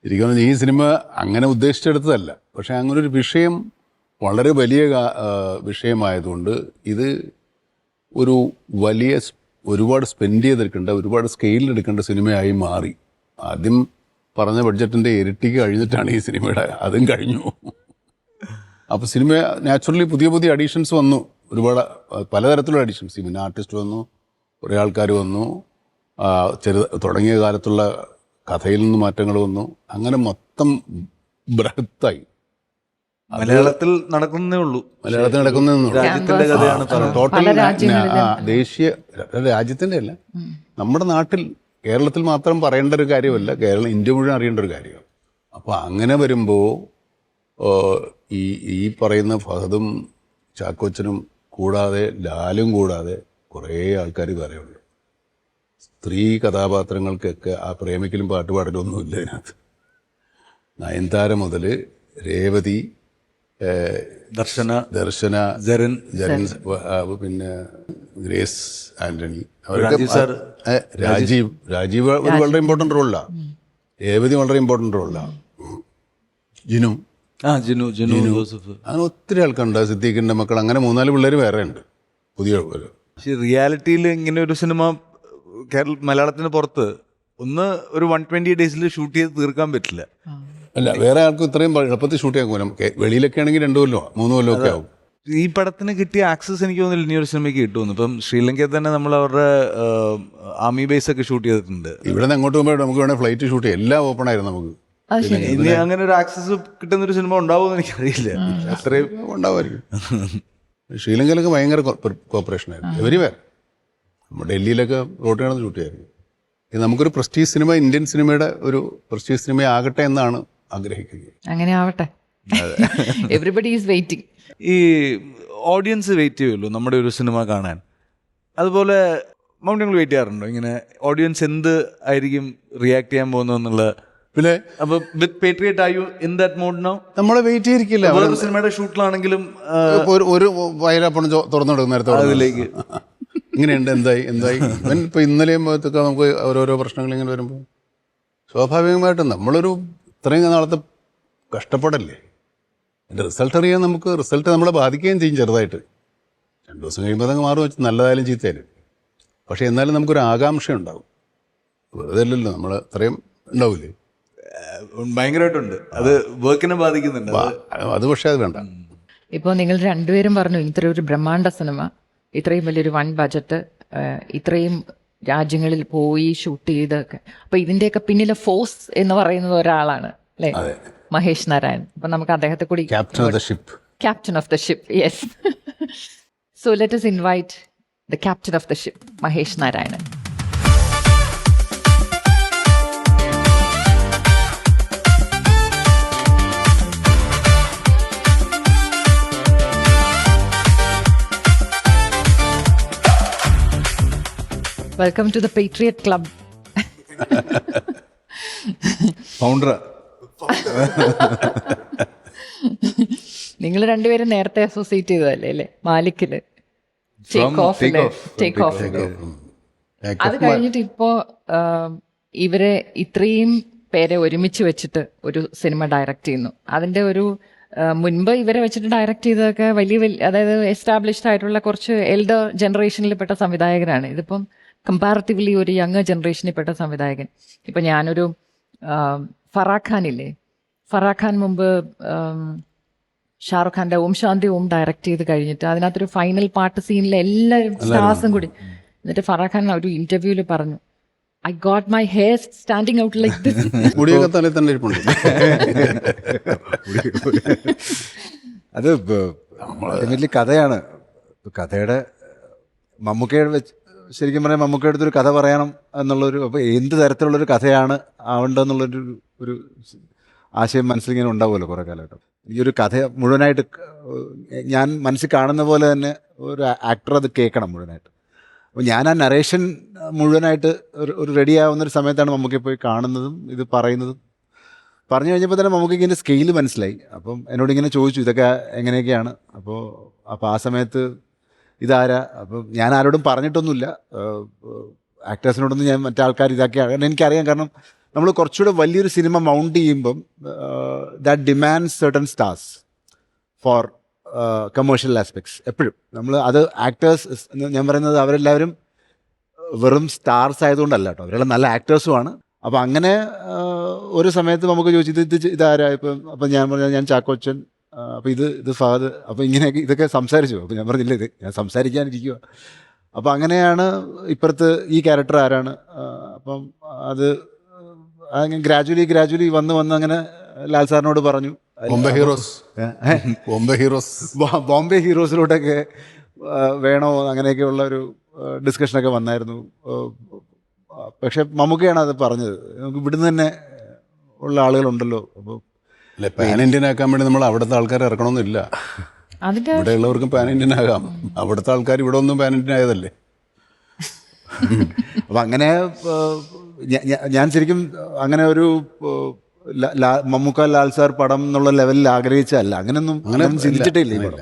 ശരിക്കും ഈ സിനിമ അങ്ങനെ ഉദ്ദേശിച്ചെടുത്തതല്ല. പക്ഷേ അങ്ങനൊരു വിഷയം വളരെ വലിയ വിഷയമായതുകൊണ്ട് ഇത് ഒരു വലിയ ഒരുപാട് സ്പെൻഡ് ചെയ്തെടുക്കേണ്ട, ഒരുപാട് സ്കെയിലെടുക്കേണ്ട സിനിമയായി മാറി. ആദ്യം പറഞ്ഞ ബഡ്ജറ്റിൻ്റെ ഇരട്ടിക്ക് കഴിഞ്ഞിട്ടാണ് ഈ സിനിമയുടെ അതും കഴിഞ്ഞു. അപ്പോൾ സിനിമ നാച്ചുറലി പുതിയ പുതിയ അഡീഷൻസ് വന്നു. ഒരുപാട് പലതരത്തിലുള്ള അഡീഷൻസ്. പിന്നെ ആർട്ടിസ്റ്റ് വന്നു, കുറേ ആൾക്കാർ വന്നു, തുടങ്ങിയ കാലത്തുള്ള കഥയിൽ നിന്ന് മാറ്റങ്ങൾ വന്നു. അങ്ങനെ മൊത്തം ബൃഹത്തായി.
മലയാളത്തിൽ നടക്കുന്നേ ഉള്ളൂ.
മലയാളത്തിൽ നടക്കുന്നതെന്നുള്ളൂ.
രാജ്യത്തിന്റെ കഥയാണ്
ടോട്ടൽ ദേശീയ രാജ്യത്തിൻ്റെ അല്ല, നമ്മുടെ നാട്ടിൽ കേരളത്തിൽ മാത്രം പറയേണ്ട ഒരു കാര്യമല്ല, കേരളം ഇന്ത്യ മുഴുവൻ അറിയേണ്ട ഒരു കാര്യമാണ്. അപ്പോൾ അങ്ങനെ വരുമ്പോൾ ഈ പറയുന്ന ഫഹദും ചാക്കോച്ചനും കൂടാതെ ലാലും കൂടാതെ കുറേ ആൾക്കാർ വേറെയുണ്ട്. സ്ത്രീ കഥാപാത്രങ്ങൾക്കൊക്കെ ആ പ്രേമിക്കലും പാട്ടുപാടലൊന്നുമില്ല ഇതിനകത്ത്. നയൻതാര മുതൽ രേവതി, ദർശന, ജരൻ, പിന്നെ ഗ്രേസ് ആന്റണി, രാജീവ് ഒരു വളരെ ഇമ്പോർട്ടൻ്റ് റോളിലാണ്. രേവതി വളരെ ഇമ്പോർട്ടൻ്റ് റോളിലാണ്. ജിനു ജോസഫ്, അങ്ങനെ ഒത്തിരി ആൾക്കാരുണ്ട്. സിദ്ദീഖിൻ്റെ മക്കൾ, അങ്ങനെ 3-4 പിള്ളേർ വേറെ ഉണ്ട് പുതിയ.
പക്ഷേ റിയാലിറ്റിയിൽ ഇങ്ങനെ ഒരു സിനിമ മലയാളത്തിന് പുറത്ത് ഒരു 120 ഡേയ്സിൽ ഷൂട്ട് ചെയ്ത് തീർക്കാൻ പറ്റില്ല.
അല്ല വേറെ ആൾക്കും ഇത്രയും എളുപ്പത്തിൽ ഷൂട്ട് ചെയ്യാൻ പോലും. വെളിയിലൊക്കെ ആണെങ്കിൽ 2 കൊല്ലമോ 3 കൊല്ലമോ ഒക്കെ ആവും.
ഈ പടത്തിന് കിട്ടിയ ആക്സസ് എനിക്ക് തോന്നുന്നില്ല ഇനി ഒരു സിനിമയ്ക്ക് കിട്ടുമെന്ന്. ഇപ്പം ശ്രീലങ്കയിൽ തന്നെ നമ്മൾ അവരുടെ ആർമി ബേസ് ഒക്കെ ഷൂട്ട് ചെയ്തിട്ടുണ്ട്.
ഇവിടെ നിന്ന് അങ്ങോട്ട് പോകുമ്പോൾ നമുക്ക് വേണമെങ്കിൽ ഫ്ലൈറ്റ് ഷൂട്ട് ചെയ്യാം. എല്ലാം ഓപ്പൺ ആയിരുന്നു നമുക്ക്.
ഇനി അങ്ങനെ ഒരു ആക്സസ് കിട്ടുന്ന ഒരു സിനിമ ഉണ്ടാവുമെന്ന് എനിക്കറിയില്ല. അത്രയും
ഉണ്ടാവുമായിരിക്കും. ശ്രീലങ്കയിലൊക്കെ ഭയങ്കര കോപ്പറേഷൻ ആയിരുന്നു. എവരിവേർ ഡൽഹിയിലൊക്കെ റോഡ് കാണുന്ന ഷൂട്ട് ചെയ്യായിരുന്നു. ഇത് നമുക്കൊരു പ്രസ്റ്റീജ് സിനിമ, ഇന്ത്യൻ സിനിമയുടെ ഒരു പ്രസ്റ്റീജ് സിനിമ ആകട്ടെ എന്നാണ് ആഗ്രഹിക്കുന്നത്.
അങ്ങനെ ആവട്ടെ. Everybody is waiting.
ഈ ഓഡിയൻസ് വെയിറ്റ് ചെയ്യുമല്ലോ നമ്മുടെ ഒരു സിനിമ കാണാൻ. അതുപോലെ മൗണ്യങ്ങൾ വെയിറ്റ് ചെയ്യാറുണ്ടോ? ഇങ്ങനെ ഓഡിയൻസ് എന്ത് ആയിരിക്കും റിയാക്ട് ചെയ്യാൻ പോകുന്നതെന്നുള്ള.
പിന്നെ
അപ്പൊ with patriot are you in that mode now?
നമ്മളെ വെയിറ്റ് ചെയ്തിരിക്കില്ല.
സിനിമയുടെ ഷൂട്ടിലാണെങ്കിലും
ഒരു വയലാപ്പണം തുറന്നെടുക്കും നേരത്തെ അതിലേക്ക് ഇങ്ങനെയുണ്ട്, എന്തായി ഇവൻ ഇപ്പോൾ ഇന്നലെയും ഒക്കെ നമുക്ക് ഓരോരോ പ്രശ്നങ്ങൾ ഇങ്ങനെ വരുമ്പോൾ സ്വാഭാവികമായിട്ടും നമ്മളൊരു ഇത്രയും നാളത്തെ കഷ്ടപ്പെടല്ലേ, എൻ്റെ റിസൾട്ട് അറിയാൻ നമുക്ക് റിസൾട്ട് നമ്മളെ ബാധിക്കുകയും ചെയ്യും ചെറുതായിട്ട്. 2 ദിവസം കഴിയുമ്പോൾ അതങ്ങ് മാറും, വെച്ച് നല്ലതായാലും ചീത്തയായാലും. പക്ഷേ എന്നാലും നമുക്കൊരു ആകാംക്ഷ ഉണ്ടാവും. വെറുതെ അല്ലല്ലോ, നമ്മൾ അത്രയും ഉണ്ടാവില്ലേ.
ഭയങ്കരമായിട്ടുണ്ട്. അത് വർക്കിനെ ബാധിക്കുന്നുണ്ട്.
അത് പക്ഷേ അത് വേണ്ട.
ഇപ്പോൾ നിങ്ങൾ രണ്ടുപേരും പറഞ്ഞു ഇത്രയും ഒരു ബ്രഹ്മാണ്ഡ സിനിമ, ഇത്രയും വലിയൊരു 1 ബജറ്റ്, ഇത്രയും രാജ്യങ്ങളിൽ പോയി ഷൂട്ട് ചെയ്തൊക്കെ. അപ്പൊ ഇതിന്റെയൊക്കെ പിന്നിലെ ഫോഴ്സ് എന്ന് പറയുന്നത് ഒരാളാണ് അല്ലേ, മഹേഷ് നാരായൺ. അപ്പൊ നമുക്ക് അദ്ദേഹത്തെ കൂടി captain of the ship. Yes. So let us invite the captain of the ship, Mahesh Narayanan. Welcome to the Patriot Club.
Founder.
നിങ്ങൾ രണ്ടുപേരും നേരത്തെ അസോസിയേറ്റ് ചെയ്തതല്ലേ അല്ലേ മാലിക്കില്? ടേക്ക് ഓഫ് ടേക്ക് ഓഫ് അത് കഴിഞ്ഞിട്ട് ഇപ്പോ ഇവരെ ഇത്രയും പേരെ ഒരുമിച്ച് വെച്ചിട്ട് ഒരു സിനിമ ഡയറക്റ്റ് ചെയ്യുന്നു. അതിന്റെ ഒരു മുൻപ് ഇവരെ വെച്ചിട്ട് ഡയറക്റ്റ് ചെയ്തതൊക്കെ വലിയ അതായത് എസ്റ്റാബ്ലിഷ്ഡ് ആയിട്ടുള്ള കുറച്ച് എൽഡർ ജനറേഷനിൽ പെട്ട സംവിധായകരാണ്. ഇതിപ്പം കമ്പാരിറ്റീവ്ലി ഒരു യങ്ങർ ജനറേഷനിൽ പെട്ട സംവിധായകൻ. ഇപ്പൊ ഞാനൊരു ഫറാഖ് ഖാൻ ഇല്ലേ, ഫറാഖ് ഖാൻ മുമ്പ് ഷാറുഖ് ഖാന്റെ ഓം ശാന്തി ഓം ഡയറക്റ്റ് ചെയ്ത് കഴിഞ്ഞിട്ട് അതിനകത്തൊരു ഫൈനൽ പാർട്ട് സീനിലെ എല്ലാവരും സ്റ്റാർസും കൂടി, എന്നിട്ട് ഫറാഖ് ഖാൻ ഒരു ഇന്റർവ്യൂവിൽ പറഞ്ഞു, I got my hair standing out like this.
മുടിയൊക്കെ തലയിൽ തന്നെ ഇരിപ്പുണ്ട്.
അത് അൾട്ടിമേറ്റ്ലി കഥയാണ്. കഥയുടെ മമ്മൂക്കയുടെ വെച്ച് ശരിക്കും പറഞ്ഞാൽ മമ്മൂക്കയുടെ അടുത്തൊരു കഥ പറയണം എന്നുള്ളൊരു, അപ്പോൾ എന്ത് തരത്തിലുള്ളൊരു കഥയാണ് ആവേണ്ടതെന്നുള്ളൊരു ഒരു ആശയം മനസ്സിലിങ്ങനെ ഉണ്ടാവുമല്ലോ കുറേ കാലഘട്ടം. ഈ ഒരു കഥ മുഴുവനായിട്ട് ഞാൻ മനസ്സിൽ കാണുന്ന പോലെ തന്നെ ഒരു ആക്ടർ അത് കേൾക്കണം മുഴുവനായിട്ട്. അപ്പോൾ ഞാൻ ആ നറേഷൻ മുഴുവനായിട്ട് ഒരു റെഡി ആവുന്നൊരു സമയത്താണ് മമ്മൂക്കയെ പോയി കാണുന്നതും ഇത് പറയുന്നതും. പറഞ്ഞു കഴിഞ്ഞപ്പോൾ തന്നെ മമ്മൂക്കയ്ക്ക് ഇതിൻ്റെ സ്കെയിൽ മനസ്സിലായി. അപ്പം എന്നോട് ഇങ്ങനെ ചോദിച്ചു ഇതൊക്കെ എങ്ങനെയൊക്കെയാണ്. അപ്പോൾ ആ സമയത്ത് ഇതാരാ, അപ്പം ഞാൻ ആരോടും പറഞ്ഞിട്ടൊന്നുമില്ല, ആക്ടേഴ്സിനോടൊന്നും ഞാൻ മറ്റാൾക്കാർ ഇതാക്കിയാണ്. കാരണം എനിക്കറിയാം, കാരണം നമ്മൾ കുറച്ചുകൂടെ വലിയൊരു സിനിമ മൗണ്ട് ചെയ്യുമ്പം that demands certain stars for commercial aspects. എപ്പോഴും നമ്മൾ അത് ആക്ടേഴ്സ്, ഞാൻ പറയുന്നത് അവരെല്ലാവരും വെറും സ്റ്റാർസ് ആയതുകൊണ്ടല്ല കേട്ടോ, അവരെല്ലാം നല്ല ആക്ടേഴ്സുമാണ്. അപ്പോൾ അങ്ങനെ ഒരു സമയത്ത് നമുക്ക് ചോദിച്ചു ഇതാരാ അപ്പം ഞാൻ പറഞ്ഞാൽ ഞാൻ ചാക്കോച്ചൻ, അപ്പോൾ ഇത് ഫഹദ്, അപ്പോൾ ഇങ്ങനെയൊക്കെ ഇതൊക്കെ സംസാരിച്ചു. അപ്പോൾ ഞാൻ പറഞ്ഞില്ല ഇത് ഞാൻ സംസാരിക്കാനിരിക്കുക. അപ്പോൾ അങ്ങനെയാണ് ഇപ്പുറത്ത് ഈ ക്യാരക്ടർ ആരാണ്. അപ്പം അത് അങ്ങനെ ഗ്രാജുവലി വന്ന് അങ്ങനെ ലാൽ സാറിനോട് പറഞ്ഞു ബോംബെ ഹീറോസിലോട്ടൊക്കെ വേണോ, അങ്ങനെയൊക്കെയുള്ള ഒരു ഡിസ്കഷനൊക്കെ വന്നായിരുന്നു. പക്ഷെ മമ്മൂക്കയാണ് അത് പറഞ്ഞത്, നമുക്ക് ഇവിടുന്ന് തന്നെ ഉള്ള ആളുകളുണ്ടല്ലോ. അപ്പോൾ
അല്ലെ, പാൻ ഇന്ത്യൻ ആക്കാൻ വേണ്ടി നമ്മൾ അവിടുത്തെ ആൾക്കാരെ ഇറക്കണമെന്നില്ല. ഇവിടെ ഉള്ളവർക്കും പാൻ ഇന്ത്യൻ ആകാം, അവിടുത്തെ ആൾക്കാർ ഇവിടെ ഒന്നും പാൻ ഇന്ത്യൻ ആയതല്ലേ.
അപ്പം അങ്ങനെ ഞാൻ ശരിക്കും അങ്ങനെ ഒരു മമ്മൂക്ക ലാൽ സാർ പടം എന്നുള്ള ലെവലിൽ ആഗ്രഹിച്ചല്ല, അങ്ങനെയൊന്നും ചിന്തിച്ചിട്ടില്ല. ഈ പടം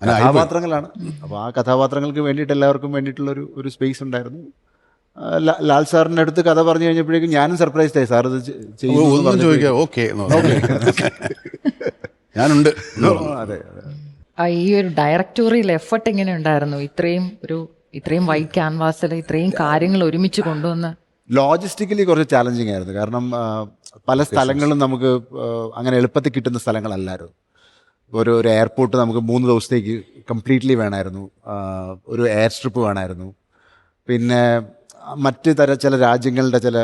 കഥാപാത്രങ്ങളാണ്. അപ്പോൾ ആ കഥാപാത്രങ്ങൾക്ക് വേണ്ടിയിട്ട് എല്ലാവർക്കും വേണ്ടിയിട്ടുള്ള ഒരു സ്പേസ് ഉണ്ടായിരുന്നു. ലാൽ സാറിൻ്റെ അടുത്ത് കഥ പറഞ്ഞു കഴിഞ്ഞപ്പോഴേക്കും ഞാനും സർപ്രൈസ്ഡ് ആയി. സാർ ഇത്
ചോദിക്കാം, ഓക്കെ ഞാനുണ്ട്.
അതെ,
ഈ ഒരു ഡയറക്ടോറിയൽ എഫർട്ട് എങ്ങനെ ഉണ്ടായിരുന്നു? ഇത്രയും വൈറ്റ് ക്യാൻവാസിൽ ഇത്രയും കാര്യങ്ങൾ ഒരുമിച്ച് കൊണ്ടുവന്ന്.
ലോജിസ്റ്റിക്കലി കുറച്ച് ചാലഞ്ചിങ് ആയിരുന്നു. കാരണം പല സ്ഥലങ്ങളും നമുക്ക് അങ്ങനെ എളുപ്പത്തിൽ കിട്ടുന്ന സ്ഥലങ്ങളല്ലായിരുന്നു. ഒരു എയർപോർട്ട് നമുക്ക് 3 ദിവസത്തേക്ക് കംപ്ലീറ്റ്ലി വേണമായിരുന്നു. ഒരു എയർ സ്ട്രിപ്പ് വേണമായിരുന്നു. പിന്നെ മറ്റ് ചില രാജ്യങ്ങളുടെ ചില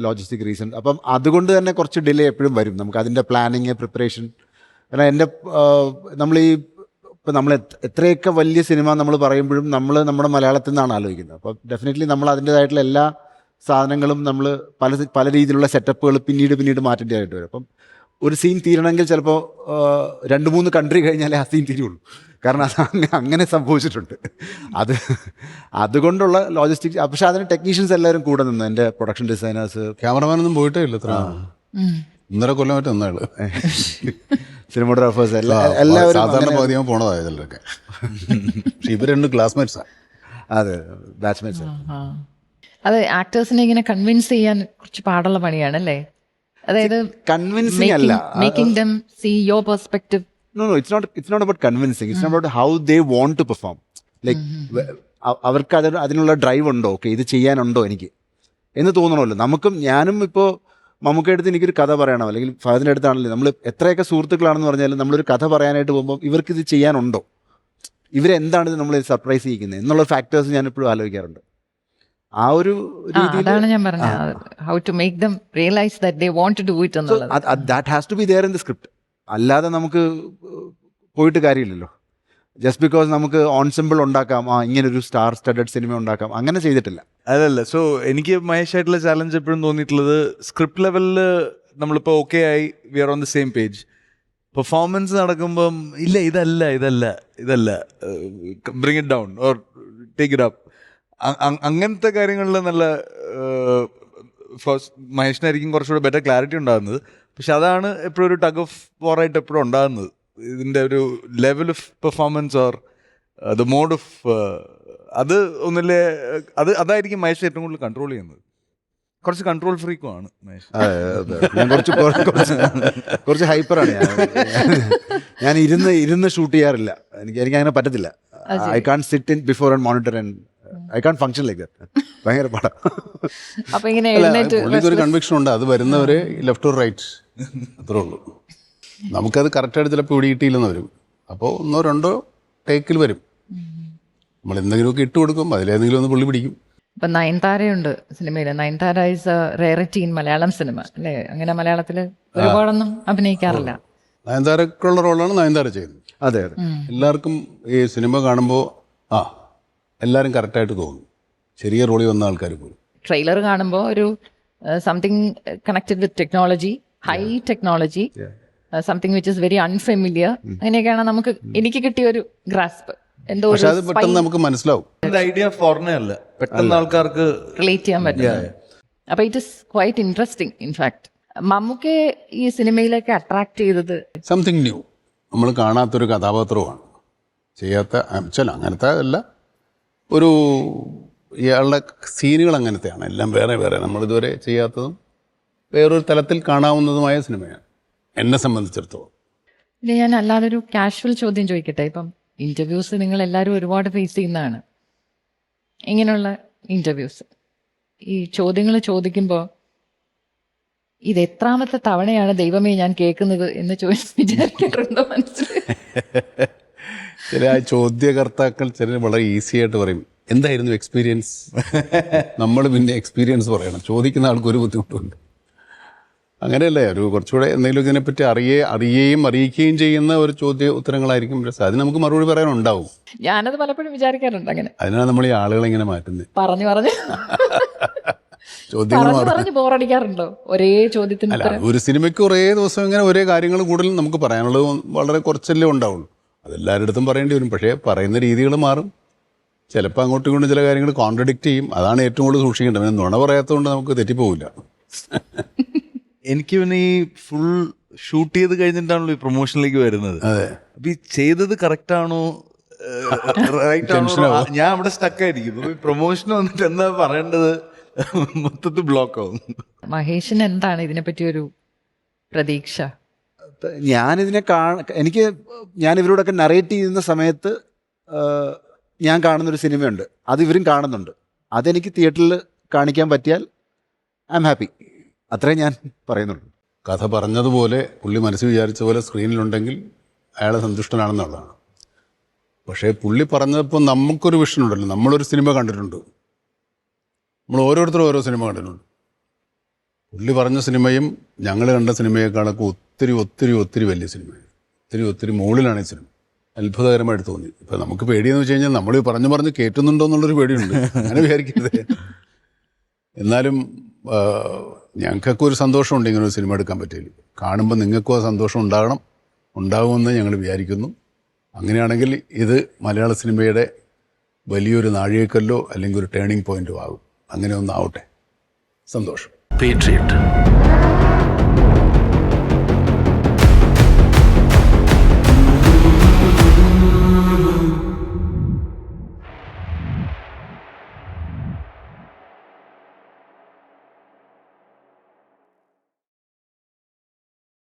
ലോജിസ്റ്റിക് റീസൺ. അപ്പം അതുകൊണ്ട് തന്നെ കുറച്ച് ഡിലേ എപ്പോഴും വരും നമുക്ക് അതിൻ്റെ പ്ലാനിങ്, പ്രിപ്പറേഷൻ. കാരണം ഇപ്പം നമ്മൾ എത്രയൊക്കെ വലിയ സിനിമ നമ്മൾ പറയുമ്പോഴും നമ്മുടെ മലയാളത്തിൽ നിന്നാണ് ആലോചിക്കുന്നത്. അപ്പോൾ ഡെഫിനറ്റ്ലി നമ്മൾ അതിൻ്റേതായിട്ടുള്ള എല്ലാ സാധനങ്ങളും നമ്മൾ പല രീതിയിലുള്ള സെറ്റപ്പുകൾ പിന്നീട് മാറ്റേണ്ടതായിട്ട് വരും. അപ്പം ഒരു സീൻ തീരണമെങ്കിൽ ചിലപ്പോൾ 2-3 കൺട്രി കഴിഞ്ഞാലേ ആ സീൻ തീരുള്ളൂ. കാരണം അത് അങ്ങനെ സംഭവിച്ചിട്ടുണ്ട്. അതുകൊണ്ടുള്ള ലോജിസ്റ്റിക്സ്. പക്ഷെ അതിന് ടെക്നീഷ്യൻസ് എല്ലാവരും കൂടെ നിന്ന്, എൻ്റെ പ്രൊഡക്ഷൻ ഡിസൈനേഴ്സ്,
ക്യാമറമാനൊന്നും പോയിട്ടേ ഇല്ല. 1.5 കൊല്ലം മറ്റേ ഒന്നാള്
സിനിമോഗ്രാഫേഴ്സ് എല്ലാവരും
സാധാരണ പതിയാൻ പോണതായതല്ലൊക്കെ. ഇവർ 2 ക്ലാസ്മേറ്റ്സാണ്.
അതെ, ബാച്ച്മേറ്റ്സ്.
അത് ആക്ടേഴ്സിനെ ഇങ്ങനെ കൺവിൻസ് ചെയ്യാൻ കുറച്ച് പാടുള്ള പണിയാണ് അല്ലേ? അതായത്
കൺവിൻസിങ് അല്ല,
making them see your perspective.
No, it's not about convincing. It's not about how they want to perform. Like അവർക്ക് അതിനുള്ള ഡ്രൈവ് ഉണ്ടോ, ഓക്കെ ഇത് ചെയ്യാനുണ്ടോ എനിക്ക് എന്ന് തോന്നണമല്ലോ. ഞാനും ഇപ്പോൾ മമ്മൂക്കയുടെ അടുത്ത് എനിക്കൊരു കഥ പറയണം, അല്ലെങ്കിൽ ഫഹദിൻ്റെ അടുത്താണല്ലോ, നമ്മൾ എത്രയൊക്കെ സുഹൃത്തുക്കളാണെന്ന് പറഞ്ഞാലും നമ്മളൊരു കഥ പറയാനായിട്ട് പോകുമ്പോൾ ഇവർക്കിത് ചെയ്യാനുണ്ടോ, ഇവരെന്താണ് ഇത് നമ്മളെ സർപ്രൈസ് ചെയ്യിക്കുന്നത് എന്നുള്ള ഫാക്ടേഴ്സ് ഞാൻ എപ്പോഴും ആലോചിക്കാറുണ്ട്. ആ ഒരു
അതാണ് ഞാൻ പറഞ്ഞത്, how to make them realise that they want to do it എന്നുള്ളത്.
That has to be there in the script. അല്ലാതെ നമുക്ക് പോയിട്ട് കാര്യമില്ലല്ലോ. ജസ്റ്റ് ബിക്കോസ് നമുക്ക് ഓൺസിമ്പിൾ ഉണ്ടാക്കാം, ഇങ്ങനൊരു സ്റ്റാർ സ്റ്റഡഡ് സിനിമ ഉണ്ടാക്കാം, അങ്ങനെ ചെയ്തിട്ടില്ല.
അതല്ല. സോ എനിക്ക് മഹേഷായിട്ടുള്ള ചാലഞ്ച് എപ്പോഴും തോന്നിയിട്ടുള്ളത്, സ്ക്രിപ്റ്റ് ലെവലിൽ നമ്മളിപ്പോൾ ഓക്കെ ആയി, we are on the same page. Performance നടക്കുമ്പം ഇതല്ല bring it down or take it up, അങ്ങനത്തെ കാര്യങ്ങളിൽ നല്ല മഹേഷിനായിരിക്കും കുറച്ചുകൂടെ ബെറ്റർ ക്ലാരിറ്റി ഉണ്ടാകുന്നത്. പക്ഷെ അതാണ് എപ്പോഴും ഒരു ടഗ് ഓഫ് വാറായിട്ട് എപ്പോഴും ഉണ്ടാകുന്നത്. ഇതിൻ്റെ ഒരു level of performance or the mode of അത് ഒന്നില്ലേ അതായിരിക്കും മഹേഷ് ഏറ്റവും കൂടുതൽ കൺട്രോൾ ചെയ്യുന്നത്. കുറച്ച് കൺട്രോൾ ഫ്രീക്കും ആണ് മഹേഷ്.
ഞാൻ കുറച്ച് ഹൈപ്പറാണ് ഞാൻ ഇരുന്ന് ഷൂട്ട് ചെയ്യാറില്ല. എനിക്ക് അങ്ങനെ പറ്റത്തില്ല. I can't sit in before and monitor and I can't function like that. ഭയങ്കര പാടാ.
അപ്പൊ ഇങ്ങനെ എഴുന്നേറ്റ്
പുള്ളിക്കൊരു കൺവിക്ഷൻ ഉണ്ട്, അത് വരുന്നവരെ ലെഫ്റ്റ് ഓർ റൈറ്റ് അത്രേ ഉള്ളൂ. നമുക്കത് കറക്റ്റായിട്ട് ചിലപ്പോൾ പിടി കിട്ടിയില്ലെന്ന് വരും. അപ്പോൾ 1-2 ടേക്കിൽ വരും. നമ്മൾ എന്തെങ്കിലുമൊക്കെ ഇട്ട് കൊടുക്കും, അതിലേതെങ്കിലും ഒന്ന് പുള്ളി പിടിക്കും.
ഇപ്പൊ നയൻതാരയുണ്ട് സിനിമയിൽ. Nayanthara is a rarity in Malayalam cinema അല്ലേ? അങ്ങനെ മലയാളത്തില് ഒരുപാടൊന്നും അഭിനയിക്കാറില്ല.
നയൻതാരക്കുള്ള റോളാണ് നയൻതാര ചെയ്യുന്നത്.
അതെ അതെ.
എല്ലാവർക്കും ഈ സിനിമ കാണുമ്പോൾ എല്ലാവരും കറക്റ്റായിട്ട് തോന്നും, ചെറിയ റോളിൽ വന്ന ആൾക്കാർ പോലും.
ട്രെയിലർ കാണുമ്പോൾ ഒരു something connected with technology, high technology, something which is very unfamiliar. അങ്ങനെയൊക്കെയാണ് എനിക്ക് കിട്ടിയ ഒരു ഗ്രാസ്പ്. എന്തോ
പക്ഷെ അത് പെട്ടെന്ന് നമുക്ക് മനസ്സിലാവും.
ഐഡിയ ഫോറിനേ അല്ല, പെട്ടെന്ന് ആൾക്കാർക്ക്
റിലേറ്റ് ചെയ്യാൻ പറ്റും. അപ്പൊ it is quite interesting. In fact മമ്മൂക്കെ ഈ സിനിമയിലേക്ക് അട്രാക്ട് ചെയ്തത്
സംതിങ് ന്യൂ, നമ്മൾ കാണാത്തൊരു കഥാപാത്രമാണ്. ചെയ്യാത്ത ചില അങ്ങനത്തെ അല്ല, ഒരു ഇയാളുടെ സീനുകൾ അങ്ങനത്തെയാണ്. എല്ലാം വേറെ വേറെ, നമ്മളിതുവരെ ചെയ്യാത്തതും വേറൊരു തലത്തിൽ കാണാവുന്നതുമായ സിനിമയാണ് എന്നെ സംബന്ധിച്ചിടത്തോളം.
ഇല്ല, ഞാൻ അല്ലാതൊരു കാഷ്വൽ ചോദ്യം ചോദിക്കട്ടെ. ഇപ്പം ഇന്റർവ്യൂസ് നിങ്ങൾ എല്ലാവരും ഒരുപാട് ഫേസ് ചെയ്യുന്നതാണ്. ഇങ്ങനെയുള്ള ഇന്റർവ്യൂസ് ഈ ചോദ്യങ്ങൾ ചോദിക്കുമ്പോൾ ഇത് എത്രാമത്തെ തവണയാണ് ദൈവമേ ഞാൻ കേൾക്കുന്നത് എന്ന് വിചാരിക്കാറുണ്ടോ മനസ്സിൽ?
ചില ആ ചോദ്യകർത്താക്കൾ ചില വളരെ ഈസി ആയിട്ട് പറയും എന്തായിരുന്നു എക്സ്പീരിയൻസ്. നമ്മൾ പിന്നെ എക്സ്പീരിയൻസ് പറയണം, ചോദിക്കുന്ന ആൾക്കൊരു ബുദ്ധിമുട്ടുണ്ട്. അങ്ങനെയല്ലേ, ഒരു കുറച്ചുകൂടെ എന്തെങ്കിലും ഇതിനെപ്പറ്റി അറിയുകയും അറിയിക്കുകയും ചെയ്യുന്ന ഒരു ചോദ്യ ഉത്തരങ്ങളായിരിക്കും രസം. അതിന് നമുക്ക് മറുപടി പറയാനുണ്ടാവും.
ഞാനത് പലപ്പോഴും വിചാരിക്കാറുണ്ട്. അങ്ങനെ
അതിനാണ് നമ്മൾ ഈ ആളുകളെ ഇങ്ങനെ മാറ്റുന്നത്.
പറഞ്ഞു
ചോദ്യങ്ങൾ
ബോറടിക്കാറുണ്ടോ ഒരേ ചോദ്യത്തിന്?
അല്ല, ഒരു സിനിമയ്ക്ക് കുറേ ദിവസം ഇങ്ങനെ ഒരേ കാര്യങ്ങൾ കൂടുതലും നമുക്ക് പറയാനുള്ളത് വളരെ കുറച്ചല്ലേ ഉണ്ടാവുള്ളൂ. അതെല്ലാവരുടെ അടുത്തും പറയേണ്ടി വരും. പക്ഷേ പറയുന്ന രീതികൾ മാറും. ചിലപ്പോൾ അങ്ങോട്ടും ഇങ്ങോട്ടും ചില കാര്യങ്ങൾ കോൺട്രഡിക്റ്റ് ചെയ്യും. അതാണ് ഏറ്റവും കൂടുതൽ സൂക്ഷിക്കേണ്ടത്. പിന്നെ നുണ പറയാത്തതുകൊണ്ട് നമുക്ക് തെറ്റിപ്പോവില്ല.
എനിക്ക് പിന്നെ ഈ ഫുൾ ഷൂട്ട് ചെയ്ത് കഴിഞ്ഞിട്ടാണല്ലോ ഈ പ്രൊമോഷനിലേക്ക് വരുന്നത്.
അതെ.
അപ്പൊ ഈ ചെയ്തത് കറക്റ്റ് ആണോ റൈറ്റ് ആണോ, ഞാൻ അവിടെ സ്റ്റക്കായിരിക്കും. പ്രൊമോഷന് വന്നിട്ട് എന്താ പറയേണ്ടത് മൊത്തത്തിൽ ബ്ലോക്ക് ആവും.
മഹേഷിന് എന്താണ് ഇതിനെപ്പറ്റി ഒരു പ്രതീക്ഷ?
ഞാനിതിനെ ഞാൻ ഇവരോടൊക്കെ നറേറ്റ് ചെയ്യുന്ന സമയത്ത് ഞാൻ കാണുന്നൊരു സിനിമയുണ്ട്, അത് ഇവരും കാണുന്നുണ്ട്. അതെനിക്ക് തിയേറ്ററിൽ കാണിക്കാൻ പറ്റിയാൽ ഐ എം ഹാപ്പി. അത്രേ ഞാൻ പറയുന്നുള്ളൂ.
കഥ പറഞ്ഞതുപോലെ പുള്ളി മനസ്സിൽ വിചാരിച്ച പോലെ സ്ക്രീനിലുണ്ടെങ്കിൽ അയാളെ സന്തുഷ്ടനാണെന്നുള്ളതാണ്. പക്ഷേ പുള്ളി പറഞ്ഞപ്പോൾ നമുക്കൊരു വിഷൻ ഉണ്ടല്ലോ. നമ്മളൊരു സിനിമ കണ്ടിട്ടുണ്ട്, നമ്മൾ ഓരോരുത്തരും ഓരോ സിനിമ കണ്ടിട്ടുണ്ട്. പുള്ളി പറഞ്ഞ സിനിമയും ഞങ്ങൾ കണ്ട സിനിമയെക്കാളൊക്കെ ഒത്തിരി ഒത്തിരി ഒത്തിരി വലിയ സിനിമയാണ്. ഒത്തിരി ഒത്തിരി മുകളിലാണ് ഈ സിനിമ. അത്ഭുതകരമായിട്ട് തോന്നി. ഇപ്പം നമുക്ക് പേടിയെന്ന് വെച്ച് കഴിഞ്ഞാൽ നമ്മൾ പറഞ്ഞ് കേട്ടുന്നുണ്ടോ എന്നുള്ളൊരു പേടിയുണ്ട്. അങ്ങനെ വിചാരിക്കരുത്. എന്നാലും ഞങ്ങൾക്കൊക്കെ ഒരു സന്തോഷമുണ്ട് ഇങ്ങനെ ഒരു സിനിമ എടുക്കാൻ പറ്റിയില്ല. കാണുമ്പോൾ നിങ്ങൾക്കും ആ സന്തോഷം ഉണ്ടാകുമെന്ന് ഞങ്ങൾ വിചാരിക്കുന്നു. അങ്ങനെയാണെങ്കിൽ ഇത് മലയാള സിനിമയുടെ വലിയൊരു നാഴികക്കല്ലോ അല്ലെങ്കിൽ ഒരു ടേണിംഗ് പോയിന്റും ആകും. അങ്ങനെ ഒന്നാവട്ടെ. സന്തോഷം.
Patriot.